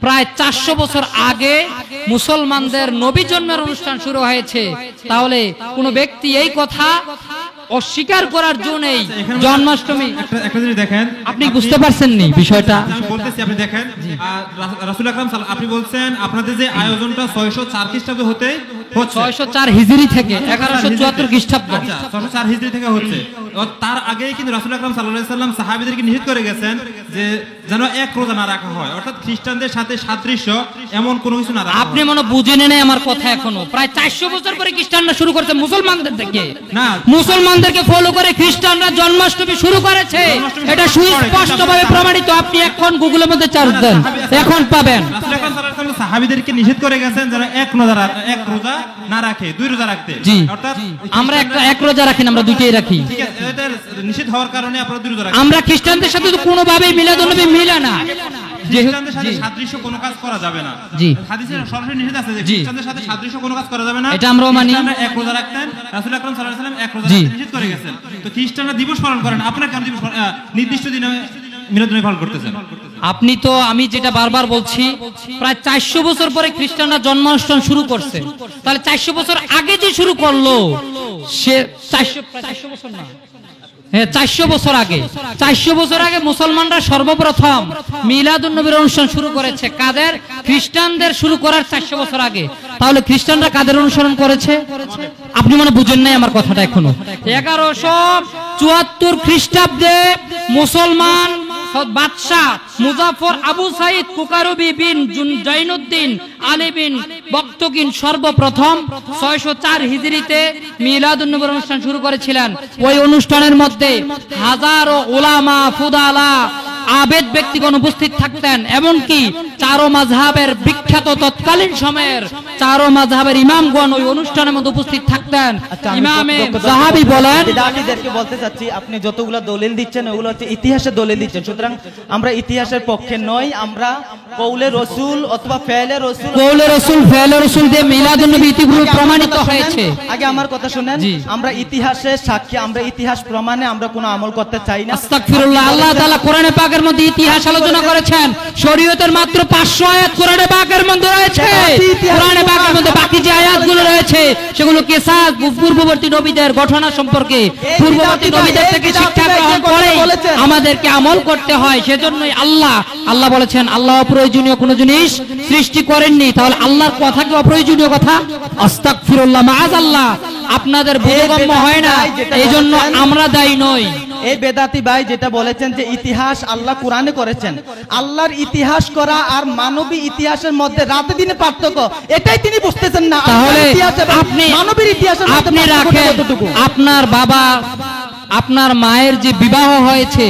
প্রায় 400 বছর আগে মুসলমানদের নবী জন্মের অনুষ্ঠান শুরু হয়েছে। তাহলে কোন ব্যক্তি এই কথা অস্বীকার করার জন্যই জন্মাষ্টমী, একটা জিনিস দেখেন, আপনি বুঝতে পারছেন নি বিষয়টা? আমি বলতেছি, আপনি দেখেন রাসূল আকরাম আপনি বলছেন আপনাদের যে আয়োজনটা 604 খ্রিস্টাব্দে হতে হচ্ছে, 604 হিজরি থেকে 1174 খ্রিস্টাব্দ। আচ্ছা, 604 হিজরি থেকে হচ্ছে। তার আগেই কিন্তু রাসূল আকরাম সাল্লাল্লাহু আলাইহি সাল্লাম সাহাবীদেরকে নিষেধ করে গেছেন যে যেন এক রোজা না রাখা হয়, অর্থাৎ খ্রিস্টানদের সাথে সাদৃশ্য এমন কোনো কিছু না রাখা। আপনি মনে বুঝেন না আমার কথা এখনো। প্রায় 400 বছর পরে খ্রিস্টানরা শুরু করেছে মুসলমানদের থেকে, না মুসলমানদেরকে ফলো করে খ্রিস্টানরা জন্মাষ্টমী শুরু করেছে। এটা সুস্পষ্টভাবে প্রমাণিত। আপনি এখন গুগলের মধ্যে সার্চ দেন, এখন পাবেন। রাসূল আকরাম সাল্লাল্লাহু আলাইহি সাল্লাম সাহাবীদেরকে নিষেধ করে গেছেন যেন এক রোজা না রাখে, দুই রোজা রাখতে। জি, অর্থাৎ আমরা এক রোজা রাখি না, আমরা দুইটাই রাখি। ঠিক আছে, এটা নিষেধ হওয়ার কারণে আপনারা দুই রোজা রাখেন। আমরা খ্রিস্টানদের সাথে তো কোনোভাবেই মিলাদুন্নবী মিলে না। খ্রিস্টানদের সাথে সাদৃশ্য কোনো কাজ করা যাবে না। জি, হাদিসে সরাসরি নিষেধ আছে যে জি, খ্রিস্টানদের সাথে সাদৃশ্য কোনো কাজ করা যাবে না। এটা আমরাও মানি। খ্রিস্টানরা এক রোজা রাখতেন, রাসূল আকরাম সাল্লাল্লাহু আলাইহি ওয়াসাল্লাম এক রোজা রাখতে নিষেধ করে গেছেন। তো খ্রিস্টানরা দিবস পালন করেন, আপনারা কেন দিবস নির্দিষ্ট দিনে মিলাদুন্নবী পালন করতেছেন? আপনি তো, আমি যেটা বারবার বলছি, প্রায় 400 বছর পরে খ্রিস্টানরা জন্মানুষ্ঠান শুরু করছে। তাহলে 400 বছর আগে যে শুরু করলো, সে 400 বছর না, হ্যাঁ 400 বছর আগে, 400 বছর আগে মুসলমানরা সর্বপ্রথম মিলাদুন্নবীর অনুষ্ঠান শুরু করেছে। কাদের? খ্রিস্টানদের শুরু করার 400 বছর আগে। তাহলে খ্রিস্টানরা কাদের অনুসরণ করেছে? আপনি মনে বুঝেন নাই আমার কথাটা এখনো। 1174 খ্রিস্টাব্দে মুসলমান বাদশাহ মুজাফর আবু সাইদ কুকারবি বিন জৈনুদ্দিন আলী বিন বক্তকিন সর্বপ্রথম 604 হিজরিতে মিলাদুন্নবীর অনুষ্ঠান শুরু করেছিলেন। ওই অনুষ্ঠানের মধ্যে হাজারো উলামা ফুদালা আবেদ ব্যক্তিগণ উপস্থিত থাকতেন, এমনকি চারো মাযহাবের বিখ্যাত তৎকালীন সময়ের চারো মাযহাবের ইমামগণ ওই অনুষ্ঠানের মধ্যে উপস্থিত থাকতেন। ইমামে যাহাবি বলেন, বিদআতীদেরকে বলতে চাচ্ছি, আপনি যতগুলো দলিল দিচ্ছেন ওগুলো হচ্ছে ইতিহাসের দলিল দিচ্ছেন। সুতরাং আমরা ইতিহাসের পক্ষে নই, আমরা কওলে রাসূল অথবা ফেলে রাসূল, কওলে রাসূল ফেলে রাসূল দিয়ে মিলাদুন্নবী ইতিপূর্বে প্রমাণিত হয়েছে। আগে আমার কথা শুনেন, আমরা ইতিহাসের সাক্ষী, আমরা ইতিহাস প্রমাণে আমরা কোনো আমল করতে চাই না। আস্তাগফিরুল্লাহ। আল্লাহ তাআলা কোরআনে পাকের মধ্যে ইতিহাস আলোচনা করেছেন। শরীয়তের মাত্র 500 আয়াত কোরআনে পাকের মধ্যে রয়েছে। কোরআনে পাকের মধ্যে বাকি যে আয়াতগুলো রয়েছে সেগুলো কিসাস, পূর্ববর্তী নবীদের ঘটনা সম্পর্কে, পূর্ববর্তী নবীদের থেকে শিক্ষা গ্রহণ করে আমাদেরকে আমল করতে হয়। সেজন্যই আল্লাহ বলেছেন আল্লাহ অপ্রয়োজনীয় কোনো জিনিস সৃষ্টি করেননি। তাহলে আল্লাহর কথা কি অপ্রয়োজনীয় কথা? আস্তাগফিরুল্লাহ, মাআযাল্লাহ। আপনাদের বোধগম্য হয় না, এইজন্য আমরা দায়ী নই। এই বেদাতি ভাই যেটা বলেছেন যে ইতিহাস আল্লাহ কোরআনে করেছেন, আল্লাহর ইতিহাস করা আর মানবী ইতিহাসের মধ্যে রাতে দিনে পার্থক্য, এটাই তিনি বুঝতেছেন না। তাহলে আপনি মানবীর ইতিহাসের আপনি রাখেন, আপনার বাবা আপনার মায়ের যে বিবাহ হয়েছে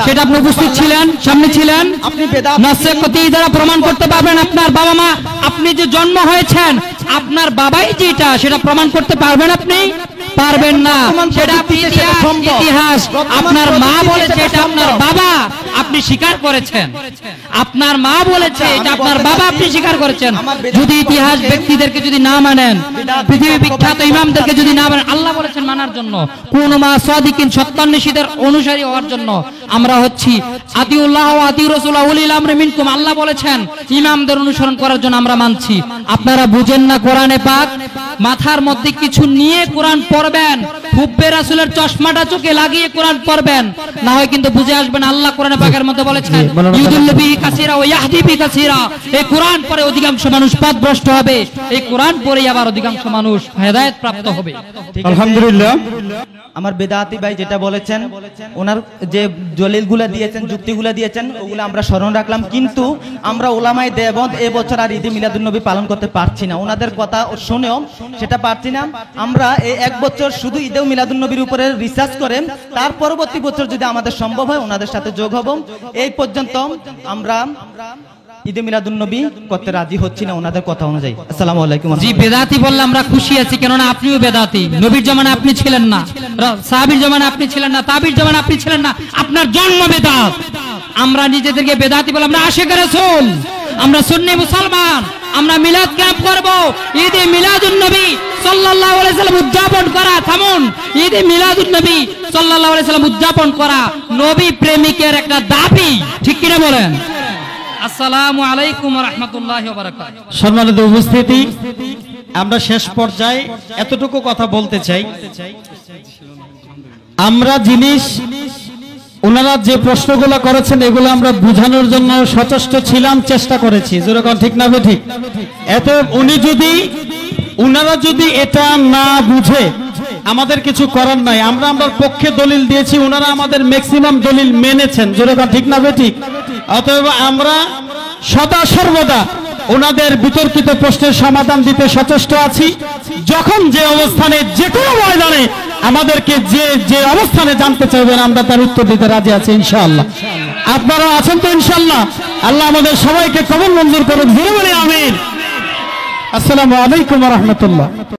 সেটা আপনি উপস্থিত ছিলেন, সামনে ছিলেন, আপনি নাসে কতি দ্বারা প্রমাণ করতে পারবেন আপনার বাবা মা, আপনি যে জন্ম হয়েছেন আপনার বাবাই যেটা সেটা প্রমাণ করতে পারবেন? আপনি পারবেন না। সেটা ইতিহাস, আপনার মা বলেছে এটা আপনার বাবা, আপনি স্বীকার করেছেন। আপনার মা বলেছে এটা আপনার বাবা, আপনি স্বীকার করেছেন। যদি ইতিহাস ব্যক্তিদেরকে যদি না মানেন, পৃথিবী বিখ্যাত ইমামদেরকে যদি না মানেন, আল্লাহ বলেছেন মানার জন্য, কোন মা সাদিকিন সত্যান্বেষীদের অনুসারী হওয়ার জন্য। আমরা হচ্ছি আতিউল্লাহ ওয়া আতিউর রাসূল উলিল আমরি মিনকুম, আল্লাহ বলেছেন ইমামদের অনুসরণ করার জন্য আমরা মানছি। আপনারা বুঝেন না কোরআনে পাক, মাথার মধ্যে কিছু নিয়ে কোরআন পড়বেন, হুব্বে রাসূলের চশমাটা চোখে লাগিয়ে কোরআন পড়বেন, না হয় কিন্তু বুঝে আসবেন। আল্লাহ কোরআনে পাকের মধ্যে বলেছেন ইউদিল্লু বিহি কাসীরা ওয়া ইয়াহদি বিহি কাসীরা, এই কোরআন পড়ে অধিকাংশ মানুষ পথভ্রষ্ট হবে, এই কোরআন পড়ে আবার অধিকাংশ মানুষ হেদায়েত প্রাপ্ত হবে। আলহামদুলিল্লাহ। আমার বেদাতি ভাই যেটা বলেছেন, ওনার যে দলিলগুলো দিয়েছেন, যুক্তিগুলো দিয়েছেন, ওগুলো আমরা স্মরণ রাখলাম, কিন্তু আমরা ওলামায়ে দেওবন্দ এবছর আর ঈদে মিলাদুন্নবী পালন করতে পারছি না। ওনাদের কথা শুনেও সেটা পারছি না। আমরা এই এক বছর শুধু ঈদে মিলাদুন্নবীর উপরে রিসার্চ করেন, তার পরবর্তী বছর যদি আমাদের সম্ভব হয় ওনাদের সাথে যোগ হব। এই পর্যন্ত আমরা ঈদে মিলাদুন নবী করতে রাজি হচ্ছি না ওনাদের কথা অনুযায়ী। আসসালামু আলাইকুম। জি, বেদাতি বললে আমরা খুশি আছি, কেননা আপনিও বেদাতি। নবীর জামানে আপনি ছিলেন না, সাহাবীর জামানে আপনি ছিলেন না, তাবির জামানে আপনি ছিলেন না, আপনার জন্ম বেদাত। আমরা নিজেদেরকে বেদাতি বলে, আমরা আশিকে রাসূল, আমরা সুন্নি মুসলমান, আমরা মিলাদ ক্যাম্প করব। ঈদে মিলাদুন নবী সাল্লাল্লাহু আলাইহি সাল্লাম উদযাপন করা, থামুন, ঈদে মিলাদুন নবী সাল্লাল্লাহু আলাইহি সাল্লাম উদযাপন করা নবী প্রেমিকের একটা দাবি, ঠিক কিনা বলেন? আসসালামু আলাইকুম ওয়া রাহমাতুল্লাহি ওয়া বারাকাতুহু। সম্মানিত উপস্থিতি, আমরা শেষ পর্যায়ে এতটুকু কথা বলতে চাই, আমরা জিনিস ওনারা যে প্রশ্নগুলো করেছেন এগুলো আমরা বুঝানোর জন্য সচেষ্ট ছিলাম, চেষ্টা করেছি, যেরকম ঠিক না ঠিক। এত ওনারা যদি এটা না বুঝে আমাদের কিছু করার নাই, আমরা পক্ষে দলিল দিয়েছি, ওনারা আমাদের ম্যাক্সিমাম দলিল মেনেছেন, যেরকম ঠিক না ঠিক। অতএব আমরা সদা সর্বদা ওনাদের বিতর্কিত প্রশ্নের সমাধান দিতে সচেষ্ট আছি। যখন যে অবস্থানে, যে কোনো ময়দানে আমাদেরকে যে অবস্থানে জানতে চাইবেন আমরা তার উত্তর দিতে রাজি আছি ইনশাআল্লাহ। আপনারা আছেন তো ইনশাআল্লাহ? আল্লাহ আমাদের সবাইকে কবুল মঞ্জুর করুন, বলে আমিন। আসসালামু আলাইকুম ওয়া রাহমাতুল্লাহ।